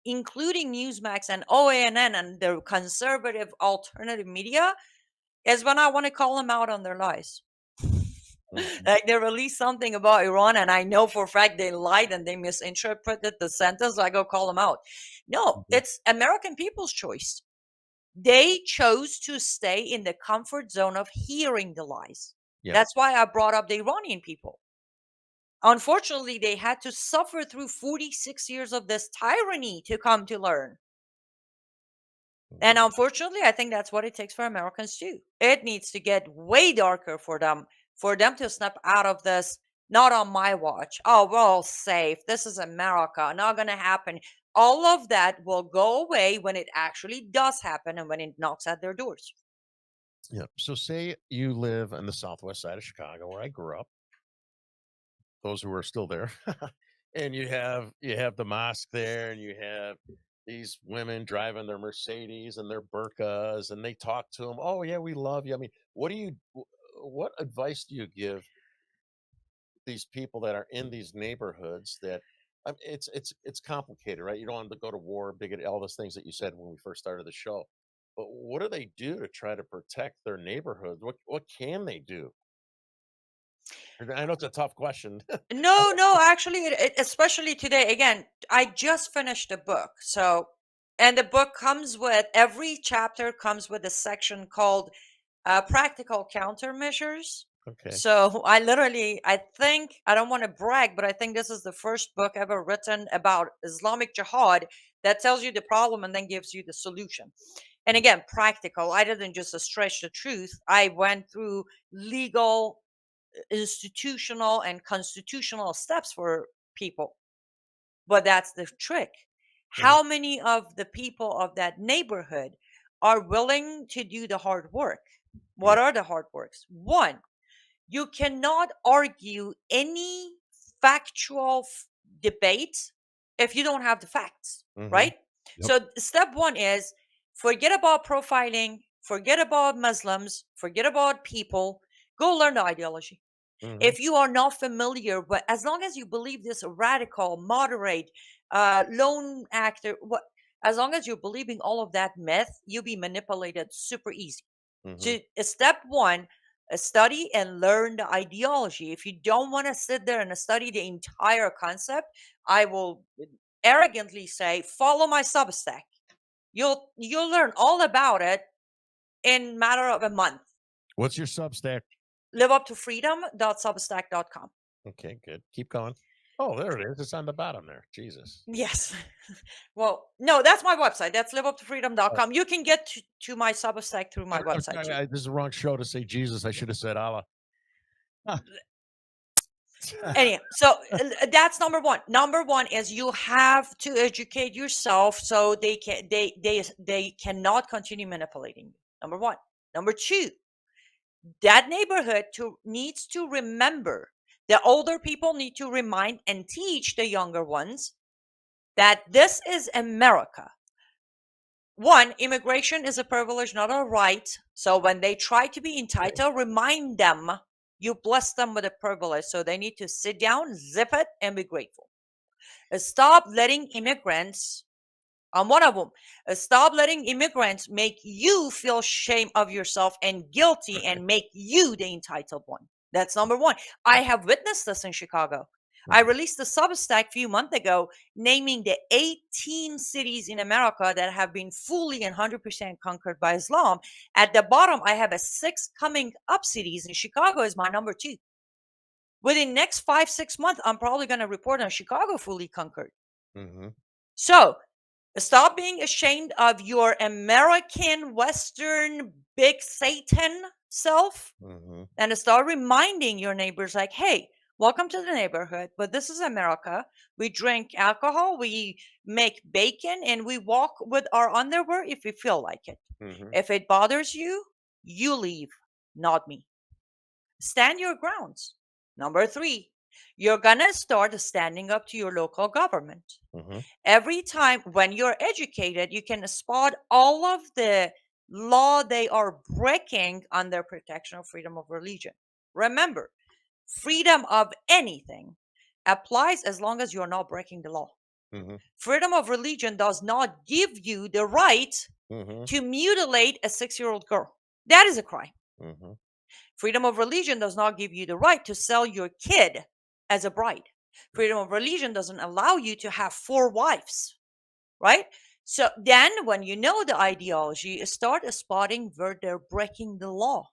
Speaker 2: Newsmax and OANN and the conservative alternative media, is when I want to call them out on their lies. Like they release something about Iran, and I know for a fact they lied and they misinterpreted the sentence. I go call them out. No,
Speaker 1: Hmm.
Speaker 2: it's American people's choice. They chose to stay in the comfort zone of hearing the lies.
Speaker 1: Yeah.
Speaker 2: That's why I brought up the Iranian people. Unfortunately, they had to suffer through 46 years of this tyranny to come to learn. And unfortunately, I think that's what it takes for Americans too. It needs to get way darker for them to snap out of this. Not on my watch. Oh, we're all safe. This is America. Not going to happen. All of that will go away when it actually does happen and when it knocks at their doors.
Speaker 1: Yeah. So say you live on the southwest side of Chicago, where I grew up. Those who are still there, and you have the mosque there, and you have these women driving their Mercedes and their burqas, and they talk to them. Oh yeah, we love you. I mean, what advice do you give these people that are in these neighborhoods that it's complicated, right? You don't want them to go to war, bigot, all those things that you said when we first started the show. But what do they do to try to protect their neighborhoods? What can they do? I know it's a tough question.
Speaker 2: No, actually, especially today. Again, I just finished a book. And the book comes with every chapter comes with a section called practical countermeasures.
Speaker 1: Okay.
Speaker 2: So I think, I don't want to brag, but I think this is the first book ever written about Islamic jihad that tells you the problem and then gives you the solution. And again, practical. I didn't just stretch the truth. I went through legal, institutional, and constitutional steps for people. But that's the trick. How many of the people of that neighborhood are willing to do the hard work? What are the hard works? One, you cannot argue any factual debate if you don't have the facts, right? So step one is forget about profiling, forget about Muslims, forget about people, go learn the ideology. If you are not familiar, but as long as you believe this radical, moderate, lone actor, as long as you're believing all of that myth, you'll be manipulated super easy. So step one, study and learn the ideology. If you don't want to sit there and study the entire concept, I will arrogantly say, follow my Substack. You'll learn all about it in matter of a month.
Speaker 1: What's your Substack?
Speaker 2: liveuptofreedom.substack.com.
Speaker 1: Okay, good. Keep going. Oh, there it is. It's on the bottom there. Jesus.
Speaker 2: Yes. Well, no, that's my website. That's liveuptofreedom.com. You can get to my Substack through my website too.
Speaker 1: This is the wrong show to say Jesus. I should have said Allah.
Speaker 2: Anyhow, so that's number one. Number one is you have to educate yourself so they cannot continue manipulating you. Number one. Number two, that neighborhood needs to remember, the older people need to remind and teach the younger ones that this is America. One, immigration is a privilege, not a right. So when they try to be entitled, remind them you bless them with a privilege. So they need to sit down, zip it, and be grateful. Stop letting immigrants, I'm one of them, stop letting immigrants make you feel shame of yourself and guilty and make you the entitled one. That's number one. I have witnessed this in Chicago. I released a Substack a few months ago naming the 18 cities in America that have been fully and 100% conquered by Islam. At the bottom, I have a 6 coming up cities, and Chicago is my number 2. Within next 5-6 months, I'm probably going to report on Chicago fully conquered. So stop being ashamed of your American, Western, big Satan self, and start reminding your neighbors like, hey, welcome to the neighborhood, but this is America. We drink alcohol, we make bacon, and we walk with our underwear if we feel like it. If it bothers you, you leave, not me. Stand your grounds. Number 3, you're going to start standing up to your local government. Every time when you're educated, you can spot all of the law they are breaking on their protection of freedom of religion. Remember, freedom of anything applies as long as you're not breaking the law. Freedom of religion does not give you the right to mutilate a 6-year-old girl. That is a crime. Freedom of religion does not give you the right to sell your kid as a bride. Freedom of religion doesn't allow you to have 4 wives, right? So then when you know the ideology, start spotting where they're breaking the law.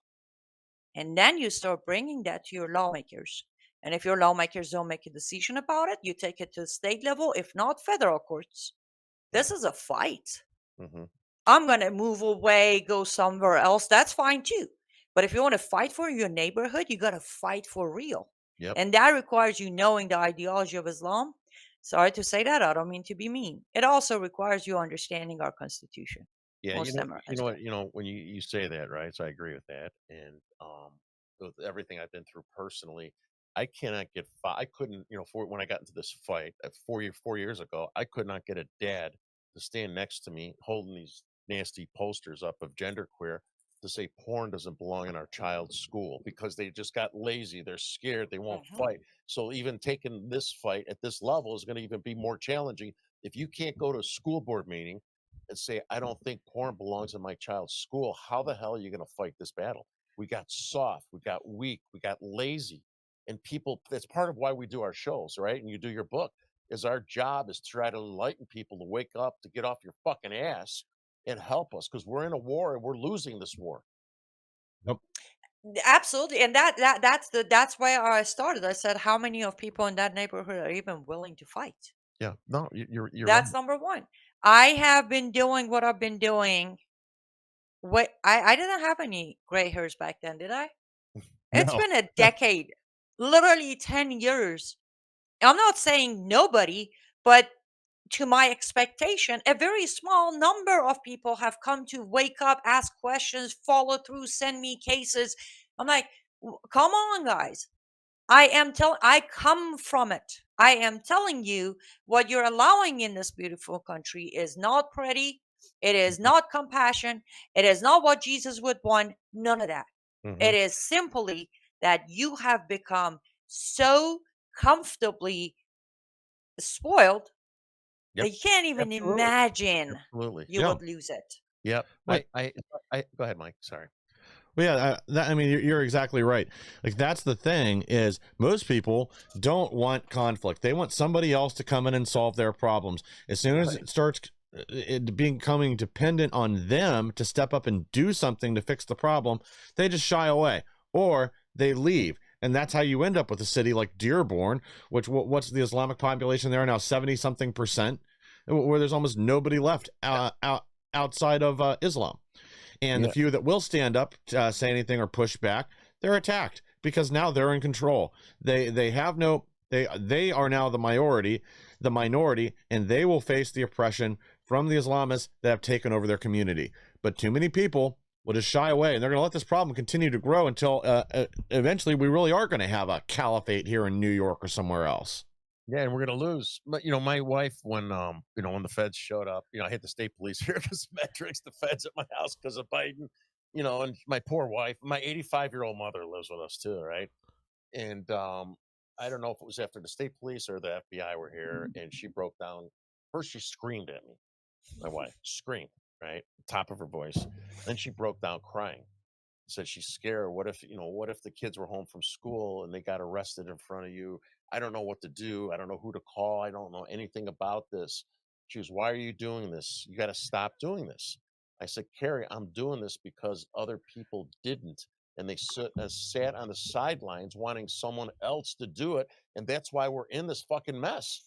Speaker 2: And then you start bringing that to your lawmakers. And if your lawmakers don't make a decision about it, you take it to the state level, if not federal courts. This is a fight.
Speaker 1: Mm-hmm.
Speaker 2: I'm going to move away, go somewhere else. That's fine too. But if you want to fight for your neighborhood, you got to fight for real.
Speaker 1: Yep.
Speaker 2: And that requires you knowing the ideology of Islam. Sorry to say that. I don't mean to be mean. It also requires you understanding our Constitution.
Speaker 1: Yeah,
Speaker 2: Most them are
Speaker 1: you
Speaker 2: as
Speaker 1: know
Speaker 2: well.
Speaker 1: what, when you say that, right? So I agree with that, and with everything I've been through personally, I cannot get. I couldn't, for when I got into this fight 4 years ago, I could not get a dad to stand next to me holding these nasty posters up of genderqueer to say porn doesn't belong in our child's school because they just got lazy. They're scared. They won't
Speaker 2: Mhm.
Speaker 1: fight. So even taking this fight at this level is going to even be more challenging if you can't go to a school board meeting and say, I don't think porn belongs in my child's school. How the hell are you going to fight this battle? We got soft, we got weak, we got lazy. And people, that's part of why we do our shows, right? And you do your book, is our job is to try to enlighten people to wake up, to get off your fucking ass and help us because we're in a war and we're losing this war.
Speaker 3: Yep.
Speaker 2: Absolutely. And that's why I started. I said, how many of people in that neighborhood are even willing to fight?
Speaker 1: Yeah, no, you're right.
Speaker 2: That's number one. I have been doing what I've been doing. Wait, I didn't have any gray hairs back then, did I? It's
Speaker 1: No.
Speaker 2: been a decade, literally 10 years. I'm not saying nobody, but to my expectation, a very small number of people have come to wake up, ask questions, follow through, send me cases. I'm like, come on, guys. I come from it. I am telling you what you're allowing in this beautiful country is not pretty. It is not compassion. It is not what Jesus would want. None of that.
Speaker 1: Mm-hmm.
Speaker 2: It is simply that you have become so comfortably spoiled
Speaker 1: Yep.
Speaker 2: that you can't even
Speaker 1: Absolutely.
Speaker 2: imagine
Speaker 1: Absolutely.
Speaker 2: you
Speaker 3: Yeah.
Speaker 2: would lose it.
Speaker 1: Yep.
Speaker 3: Right.
Speaker 1: I go ahead, Mike. Sorry.
Speaker 3: Well, yeah, I mean, you're exactly right. Like, that's the thing is most people don't want conflict. They want somebody else to come in and solve their problems. As soon as it starts becoming dependent on them to step up and do something to fix the problem, they just shy away or they leave. And that's how you end up with a city like Dearborn, which what's the Islamic population there now, 70-something%, where there's almost nobody left outside of Islam. And
Speaker 1: Yeah.
Speaker 3: the few that will stand up, say anything or push back, they're attacked because now they're in control. They have no, they are now the minority, and they will face the oppression from the Islamists that have taken over their community. But too many people will just shy away, and they're going to let this problem continue to grow until eventually we really are going to have a caliphate here in New York or somewhere else.
Speaker 1: Yeah, and we're gonna lose. But my wife, when when the feds showed up, I hit the state police here because metrics, the feds at my house because of Biden, and my poor wife, my 85-year-old mother lives with us too, right? And I don't know if it was after the state police or the FBI were here, and she broke down. First, she screamed at me. My wife screamed, right, top of her voice. Then she broke down crying. Said she's scared. What if the kids were home from school and they got arrested in front of you? I don't know what to do. I don't know who to call. I don't know anything about this. She was, why are you doing this? You got to stop doing this. I said, Carrie, I'm doing this because other people didn't. And they sat on the sidelines wanting someone else to do it. And that's why we're in this fucking mess.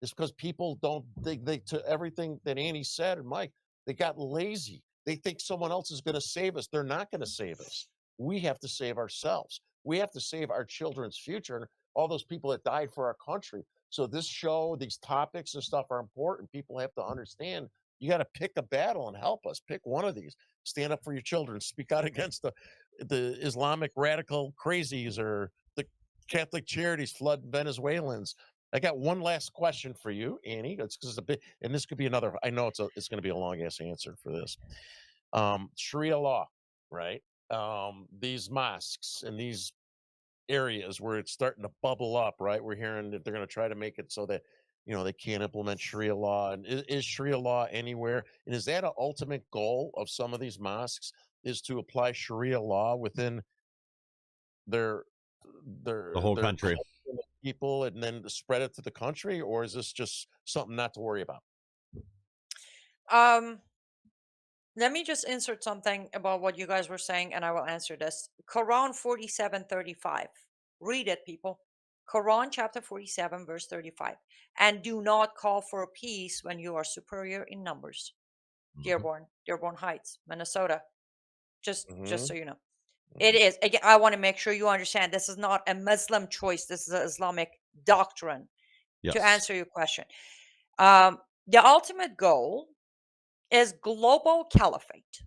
Speaker 1: It's because people don't they to everything that Annie said and Mike, they got lazy. They think someone else is going to save us. They're not going to save us. We have to save ourselves. We have to save our children's future and all those people that died for our country. So this show, these topics and stuff are important. People have to understand you got to pick a battle and help us. Pick one of these. Stand up for your children. Speak out against the Islamic radical crazies or the Catholic charities flood Venezuelans. I got one last question for you, Annie. It's because it's a bit, and this could be another. I know it's going to be a long ass answer for this. Sharia law, right? These mosques and these areas where it's starting to bubble up, right? We're hearing that they're going to try to make it so that they can't implement Sharia law. And is Sharia law anywhere? And is that an ultimate goal of some of these mosques? Is to apply Sharia law within their
Speaker 3: The whole country.
Speaker 1: people and then to spread it to the country, or is this just something not to worry about?
Speaker 2: Um, Let me just insert something about what you guys were saying, and I will answer this. Quran 47:35. Read it, people. Quran chapter 47, verse 35. And do not call for peace when you are superior in numbers. Dearborn Heights, Minnesota. Just so you know. It is. Again, I want to make sure you understand this is not a Muslim choice. This is an Islamic doctrine. To
Speaker 3: Yes.
Speaker 2: answer your question. The ultimate goal is global caliphate.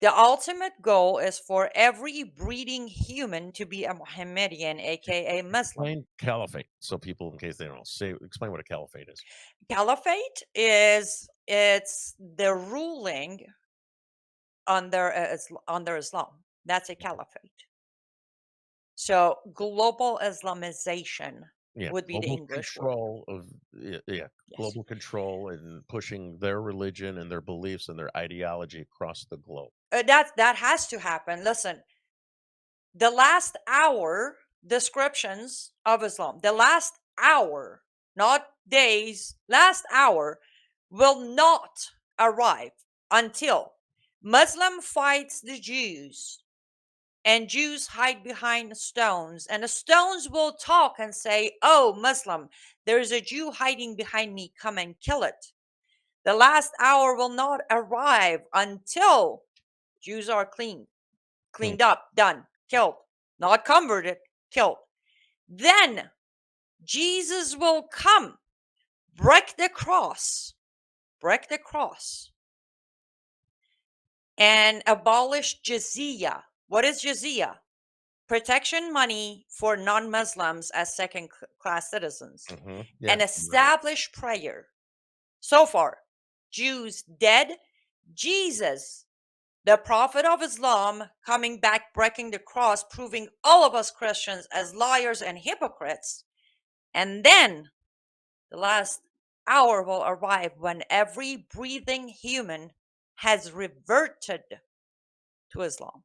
Speaker 2: The ultimate goal is for every breathing human to be a Mohammedan, aka Muslim.
Speaker 1: Explain caliphate, so people, in case they don't know, explain what a caliphate is.
Speaker 2: Caliphate it's the ruling under Islam. That's a caliphate. So global Islamization would be the
Speaker 1: global
Speaker 2: English word.
Speaker 1: control of global control and pushing their religion and their beliefs and their ideology across the globe.
Speaker 2: That has to happen. Listen, the last hour descriptions of Islam, the last hour, not days, last hour will not arrive until Muslim fights the Jews and Jews hide behind stones, and the stones will talk and say, "Oh, Muslim, there's a Jew hiding behind me, come and kill it." The last hour will not arrive until Jews are cleaned up, done, killed, not converted, killed. Then Jesus will come, break the cross, and abolish jizya. What is jizya? Protection money for non-Muslims as second-class citizens, and establish prayer. So far, Jews dead, Jesus, the prophet of Islam, coming back, breaking the cross, proving all of us Christians as liars and hypocrites. And then the last hour will arrive when every breathing human has reverted to Islam.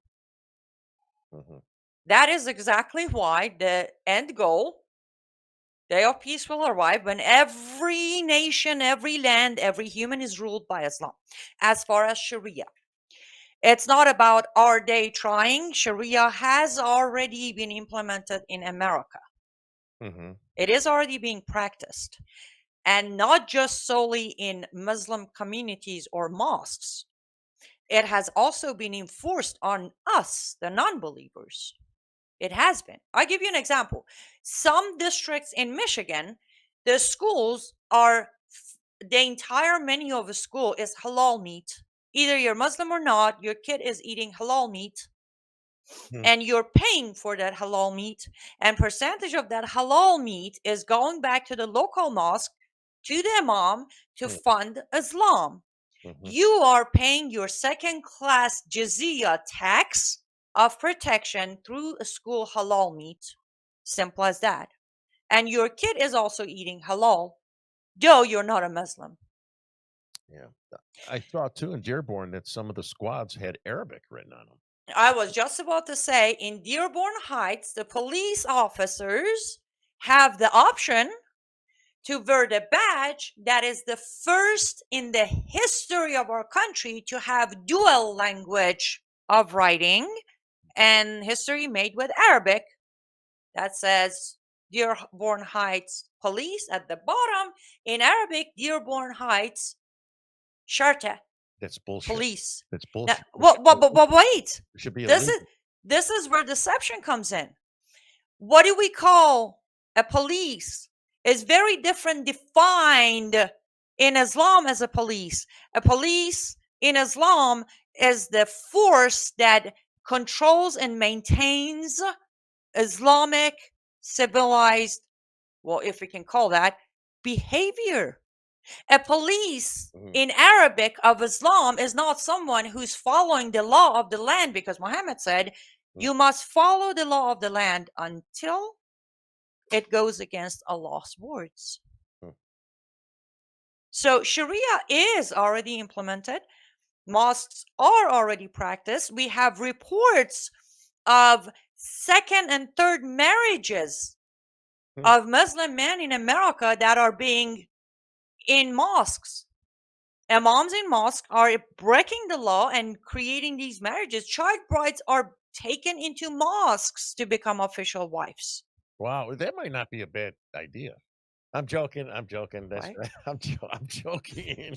Speaker 2: That is exactly why the end goal, day of peace, will arrive when every nation, every land, every human is ruled by Islam. As far as Sharia, it's not about our day trying. Sharia has already been implemented in America. It is already being practiced, and not just solely in Muslim communities or mosques. It has also been enforced on us, the non-believers. It has been. I'll give you an example. Some districts in Michigan, the schools are, the entire menu of a school is halal meat. Either you're Muslim or not, your kid is eating halal meat, and you're paying for that halal meat, and percentage of that halal meat is going back to the local mosque, to the imam, to fund Islam. You are paying your second-class jizya tax of protection through a school halal meat. Simple as that. And your kid is also eating halal, though you're not a Muslim.
Speaker 1: I saw too in Dearborn that some of the squads had Arabic written on them.
Speaker 2: I was just about to say, in Dearborn Heights, the police officers have the option to wear the badge that is the first in the history of our country to have dual language of writing, and history made with Arabic that says Dearborn Heights Police at the bottom. In Arabic, Dearborn Heights Sharta.
Speaker 1: That's bullshit.
Speaker 2: Police.
Speaker 1: That's bullshit.
Speaker 2: But wait.
Speaker 1: It should be
Speaker 2: this is where deception comes in. What do we call a police? Is very different defined in Islam as a police. A police in Islam is the force that controls and maintains Islamic civilized, well, if we can call that, behavior. A police in Arabic of Islam is not someone who's following the law of the land, because Muhammad said, you must follow the law of the land until it goes against Allah's words. So Sharia is already implemented. Mosques are already practiced. We have reports of second and third marriages of Muslim men in America that are being in mosques. Imams in mosques are breaking the law and creating these marriages. Child brides are taken into mosques to become official wives.
Speaker 1: Wow, that might not be a bad idea. I'm joking. I'm joking. That's
Speaker 2: Right.
Speaker 1: right. I'm joking.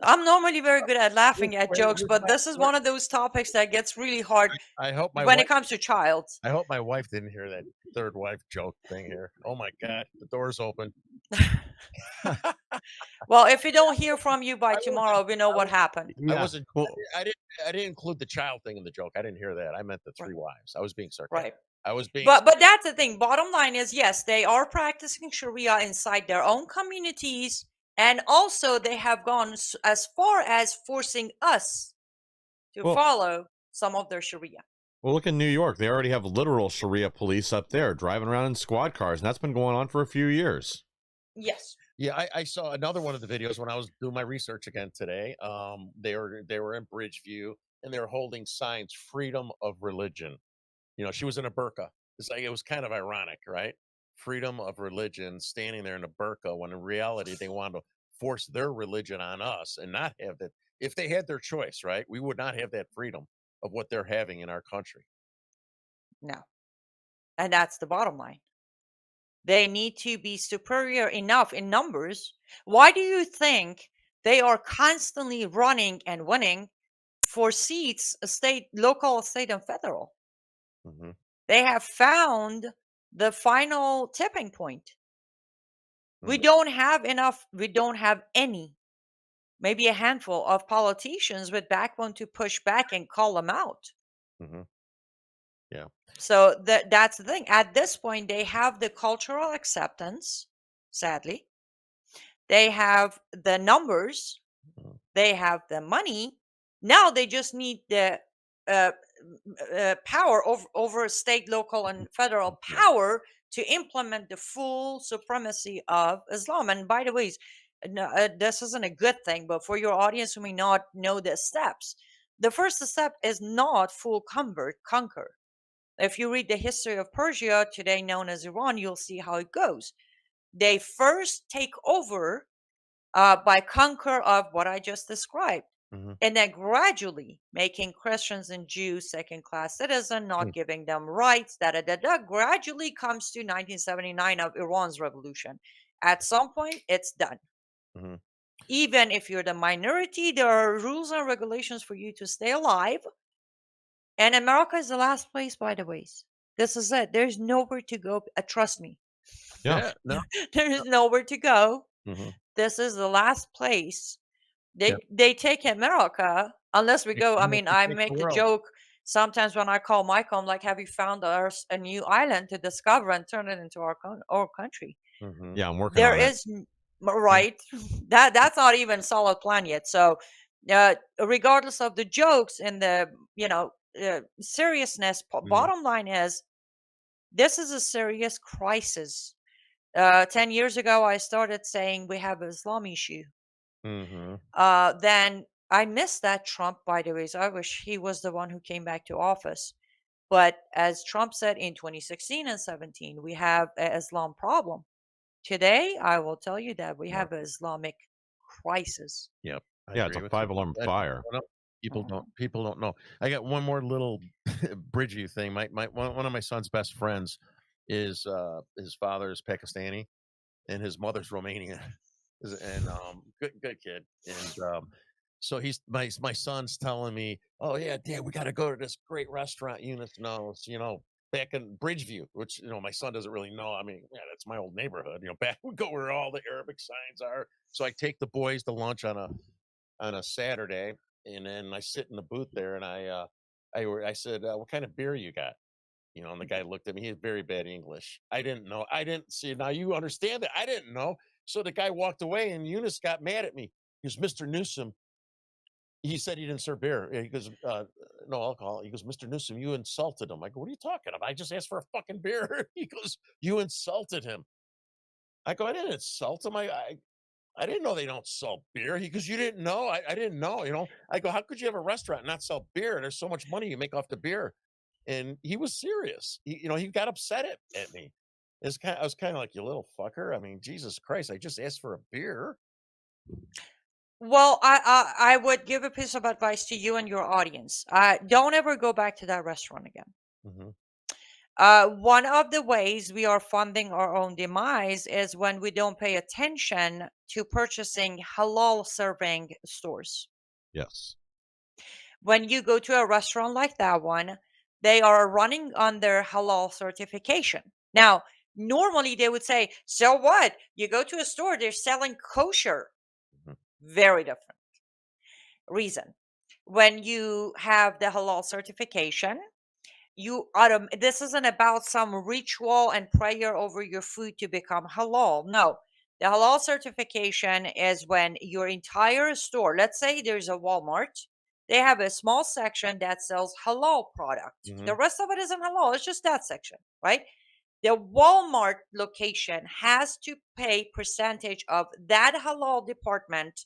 Speaker 2: I'm normally very good at laughing at
Speaker 1: Where-
Speaker 2: jokes,
Speaker 1: where's
Speaker 2: but
Speaker 1: my-
Speaker 2: this is
Speaker 1: where-
Speaker 2: one of those topics that gets really hard
Speaker 1: I hope my
Speaker 2: when
Speaker 1: wife.
Speaker 2: it comes to child.
Speaker 1: I hope my wife didn't hear that third wife joke thing here. Oh my God, the door's open.
Speaker 2: Well, if we don't hear from you by
Speaker 1: I
Speaker 2: tomorrow,
Speaker 1: wasn't.
Speaker 2: we know
Speaker 1: I
Speaker 2: what
Speaker 1: was.
Speaker 2: happened.
Speaker 1: I
Speaker 3: Yeah.
Speaker 1: wasn't.
Speaker 3: Well,
Speaker 1: I didn't. I didn't include the child thing in the joke. I didn't hear that. I meant the three
Speaker 2: Right.
Speaker 1: wives. I was being sarcastic.
Speaker 2: Right.
Speaker 1: I was being.
Speaker 2: But that's the thing. Bottom line is, yes, they are practicing Sharia inside their own communities, and also they have gone as far as forcing us to
Speaker 3: well,
Speaker 2: follow some of their Sharia.
Speaker 3: well, look in New York. They already have literal Sharia police up there driving around in squad cars, and that's been going on for a few years.
Speaker 2: Yes.
Speaker 1: Yeah, I saw another one of the videos when I was doing my research again today. They were in Bridgeview and they were holding signs, freedom of religion. You know, she was in a burqa. It's like it was kind of ironic, right? Freedom of religion, standing there in a burqa when in reality they wanted to force their religion on us and not have that. If they had their choice, right, we would not have that freedom of what they're having in our country.
Speaker 2: No. And that's the bottom line. They need to be superior enough in numbers. Why do you think they are constantly running and winning for seats, state, local, state, and federal?
Speaker 1: Hmm.
Speaker 2: They have found the final tipping point. We
Speaker 1: Mhm.
Speaker 2: don't have enough, we don't have any, maybe a handful of politicians with backbone to push back and call them out.
Speaker 1: Hmm. Yeah.
Speaker 2: So that's the thing. At this point, they have the cultural acceptance, sadly. They have the numbers,
Speaker 1: Mhm.
Speaker 2: they have the money. Now they just need the uh, power over state, local, and federal
Speaker 1: Yeah.
Speaker 2: power to implement the full supremacy of Islam. And by the way, no, this isn't a good thing, but for your audience who may not know the steps, the first step is not full conquer. If you read the history of Persia, today known as Iran, you'll see how it goes. They first take over by conquer of what I just described,
Speaker 1: Hmm.
Speaker 2: and then gradually making Christians and Jews second-class citizen, not giving them rights. Gradually comes to 1979 of Iran's revolution. At some point, it's done.
Speaker 1: Hmm.
Speaker 2: Even if you're the minority, there are rules and regulations for you to stay alive. And America is the last place, by the way. This is it. There's nowhere to go. Trust me.
Speaker 3: Yeah.
Speaker 1: Yeah. No.
Speaker 2: There is nowhere to go.
Speaker 1: Hmm.
Speaker 2: This is the last place.
Speaker 1: Yeah.
Speaker 2: They take America unless we go. I mean, I
Speaker 1: Take the
Speaker 2: make the
Speaker 1: world.
Speaker 2: joke sometimes when I call Michael. I'm like, "Have you found us a new island to discover and turn it into our country?"
Speaker 1: Hmm.
Speaker 3: Yeah, I'm working
Speaker 2: There
Speaker 3: on it.
Speaker 2: is right. That's not even solid plan yet. So, regardless of the jokes and the seriousness, bottom line is this is a serious crisis. 10 years ago, I started saying we have an Islam issue.
Speaker 1: Hmm.
Speaker 2: Then I missed that Trump, by the way. So I wish he was the one who came back to office. But as Trump said in 2016 and 17, we have an Islam problem. Today, I will tell you that we have an Islamic crisis.
Speaker 1: Yep. I
Speaker 3: Yeah, it's
Speaker 1: agree
Speaker 3: a
Speaker 1: with you.
Speaker 3: 5 alarm
Speaker 1: And
Speaker 3: fire.
Speaker 1: people don't know. I got one more little Bridgeview thing. One of my son's best friends is his father is Pakistani and his mother's Romanian. And good kid. And so he's my son's telling me, "Oh yeah, Dad, we got to go to this great restaurant Eunice knows, back in Bridgeview," which my son doesn't really know. I mean, yeah, that's my old neighborhood. Back we go where all the Arabic signs are. So I take the boys to lunch on a Saturday, and then I sit in the booth there, and I said, "What kind of beer you got?" And the guy looked at me. He had very bad English. I didn't know. I didn't see. Now you understand that. I didn't know. So the guy walked away, and Eunice got mad at me. He goes, "Mr. Newsom." He said he didn't serve beer. He goes, "No alcohol." He goes, "Mr. Newsom, you insulted him." I go, "What are you talking about? I just asked for a fucking beer." He goes, "You insulted him." I go, "I didn't insult him. I didn't know they don't sell beer." He goes, "You didn't know?" I didn't know. I go, "How could you have a restaurant and not sell beer? There's so much money you make off the beer." And he was serious. He got upset at me. I was kind of like, "You little fucker." I mean, Jesus Christ, I just asked for a beer.
Speaker 2: Well, I would give a piece of advice to you and your audience. Don't ever go back to that restaurant again.
Speaker 1: Hmm.
Speaker 2: One of the ways we are funding our own demise is when we don't pay attention to purchasing halal serving stores.
Speaker 3: Yes.
Speaker 2: When you go to a restaurant like that one, they are running under halal certification. Now, normally they would say, so what? You go to a store, they're selling kosher.
Speaker 1: Hmm.
Speaker 2: Very different reason. When you have the halal certification, this isn't about some ritual and prayer over your food to become halal. No, the halal certification is when your entire store, let's say there's a Walmart, they have a small section that sells halal product.
Speaker 1: Hmm.
Speaker 2: The rest of it isn't halal, it's just that section, right? The Walmart location has to pay percentage of that halal department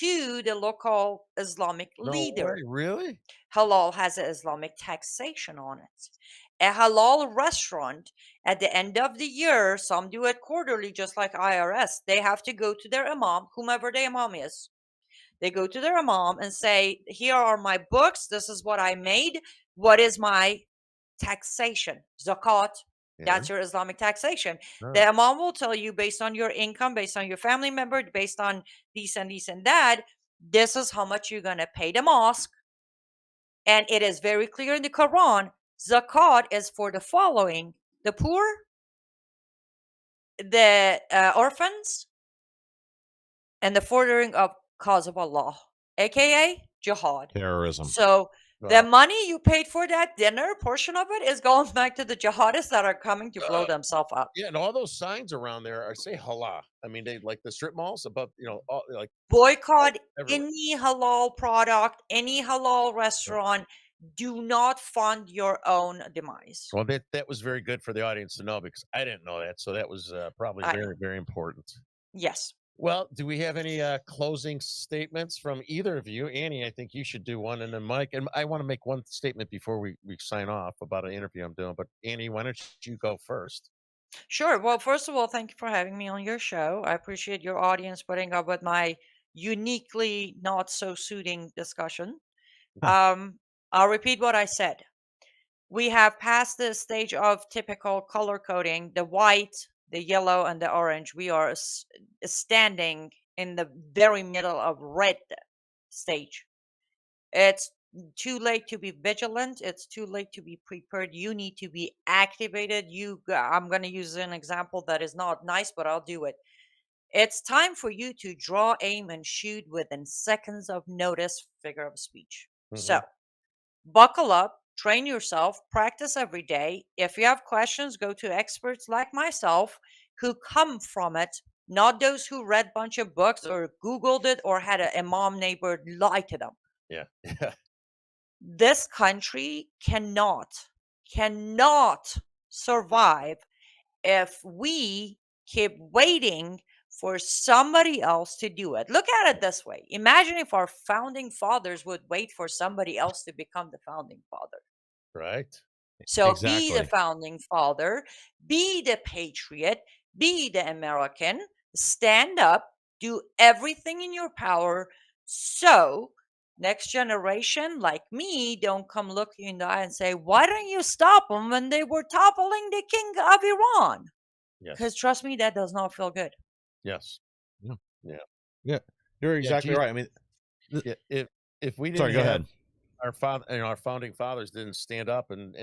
Speaker 2: to the local Islamic
Speaker 1: No way,
Speaker 2: leader.
Speaker 1: really?
Speaker 2: Halal has an Islamic taxation on it. A halal restaurant at the end of the year, some do it quarterly, just like IRS. They have to go to their imam, whomever the imam is. They go to their imam and say, here are my books. This is what I made. What is my taxation? Zakat.
Speaker 1: Yeah.
Speaker 2: That's your Islamic taxation.
Speaker 1: Huh.
Speaker 2: The imam will tell you based on your income, based on your family member, based on these and that, this is how much you're going to pay the mosque. And it is very clear in the Quran, zakat is for the following: the poor, the orphans, and the furthering of cause of Allah, aka jihad.
Speaker 3: Terrorism.
Speaker 2: So the
Speaker 1: Wow.
Speaker 2: money you paid for that dinner, portion of it, is going back to the jihadists that are coming to blow themselves up.
Speaker 1: Yeah, and all those signs around there are say halal. I mean, they like the strip malls above, all, like
Speaker 2: Boycott
Speaker 1: everywhere.
Speaker 2: any halal product, any halal restaurant. Do not fund your own demise.
Speaker 1: Well, that was very good for the audience to know because I didn't know that. So that was probably
Speaker 2: I
Speaker 1: very,
Speaker 2: know.
Speaker 1: very important.
Speaker 2: Yes.
Speaker 1: Well, do we have any closing statements from either of you? Annie, I think you should do one, and then Mike. And I want to make one statement before we sign off about an interview I'm doing. But Annie, why don't you go first?
Speaker 2: Sure. Well, first of all, thank you for having me on your show. I appreciate your audience putting up with my uniquely not so soothing discussion. Um, I'll repeat what I said. We have passed the stage of typical color coding, the white, the yellow, and the orange. We are standing in the very middle of red stage. It's too late to be vigilant. It's too late to be prepared. You need to be activated. I'm going to use an example that is not nice, but I'll do it. It's time for you to draw, aim, and shoot within seconds of notice, figure of speech. So buckle up, train yourself, practice every day. If you have questions, go to experts like myself who come from it, not those who read a bunch of books or Googled it or had an imam neighbor lie to them.
Speaker 1: Yeah.
Speaker 2: This country cannot survive if we keep waiting for somebody else to do it. Look at it this way. Imagine if our founding fathers would wait for somebody else to become the founding father.
Speaker 1: Right.
Speaker 2: So be the
Speaker 3: Exactly.
Speaker 2: founding father, be the patriot, be the American, stand up, do everything in your power so next generation like me don't come look you in the eye and say, why don't you stop them when they were toppling the king of Iran?
Speaker 1: Yes.
Speaker 2: Because trust me, that does not feel good.
Speaker 1: Yes.
Speaker 3: Yeah.
Speaker 1: Yeah.
Speaker 3: Yeah. You're exactly
Speaker 1: geez.
Speaker 3: right. I mean,
Speaker 1: Yeah. If we didn't
Speaker 3: sorry, go
Speaker 1: have
Speaker 3: ahead.
Speaker 1: our father and our founding fathers didn't stand up and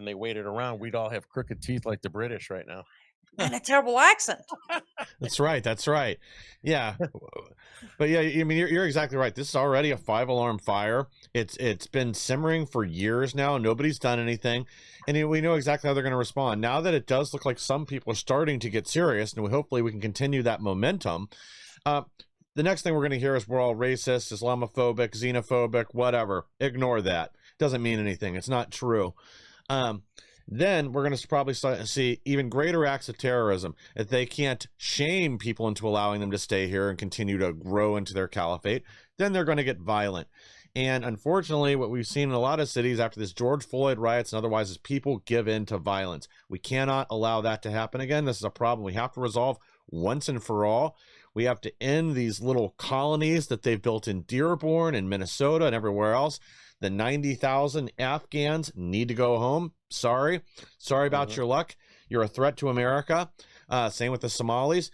Speaker 1: they waited around, we'd all have crooked teeth like the British right now.
Speaker 2: And a terrible accent.
Speaker 3: That's right. That's right. Yeah. But yeah, I mean, you're exactly right. This is already a 5-alarm fire. It's been simmering for years now. Nobody's done anything, and we know exactly how they're going to respond. Now that it does look like some people are starting to get serious, and hopefully we can continue that momentum. The next thing we're going to hear is we're all racist, Islamophobic, xenophobic, whatever. Ignore that. Doesn't mean anything. It's not true. Then we're going to probably see even greater acts of terrorism. If they can't shame people into allowing them to stay here and continue to grow into their caliphate, then they're going to get violent. And unfortunately, what we've seen in a lot of cities after this George Floyd riots and otherwise is people give in to violence. We cannot allow that to happen again. This is a problem we have to resolve once and for all. We have to end these little colonies that they've built in Dearborn and Minnesota and everywhere else. The 90,000 Afghans need to go home. Sorry about your luck. You're a threat to America. Same with the Somalis.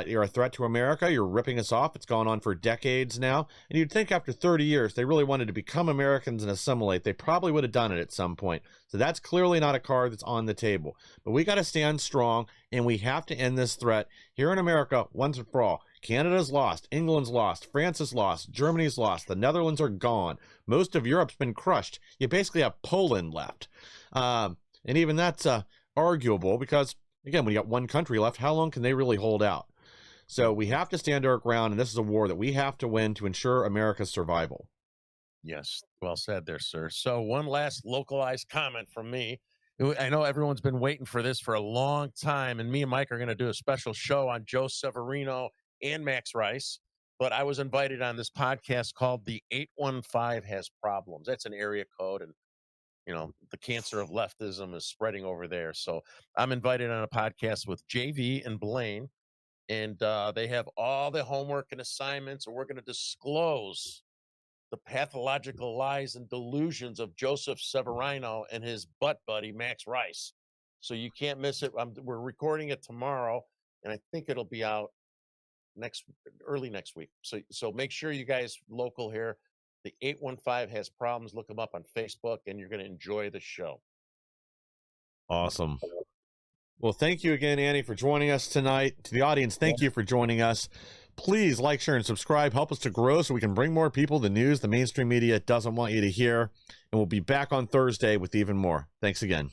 Speaker 3: You're a threat to America. You're ripping us off. It's gone on for decades now. And you'd think after 30 years, they really wanted to become Americans and assimilate. They probably would have done it at some point. So that's clearly not a card that's on the table. But we got to stand strong, and we have to end this threat here in America once and for all. Canada's lost. England's lost. France is lost. Germany's lost. The Netherlands are gone. Most of Europe's been crushed. You basically have Poland left. And even that's arguable because, again, when you got one country left, how long can they really hold out? So we have to stand our ground, and this is a war that we have to win to ensure America's survival.
Speaker 1: Yes, well said there, sir. So one last localized comment from me. I know everyone's been waiting for this for a long time, and me and Mike are going to do a special show on Joe Severino and Max Rice. But I was invited on this podcast called The 815 Has Problems. That's an area code, and the cancer of leftism is spreading over there. So I'm invited on a podcast with JV and Blaine, and they have all the homework and assignments, and we're going to disclose the pathological lies and delusions of Joseph Severino and his butt buddy, Max Rice. So you can't miss it. We're recording it tomorrow, and I think it'll be out early next week. So make sure you guys local here. The 815 Has Problems. Look them up on Facebook, and you're going to enjoy the show.
Speaker 3: Awesome. Well, thank you again, Annie, for joining us tonight. To the audience, thank you for joining us. Please like, share, and subscribe. Help us to grow so we can bring more people the news the mainstream media doesn't want you to hear. And we'll be back on Thursday with even more. Thanks again.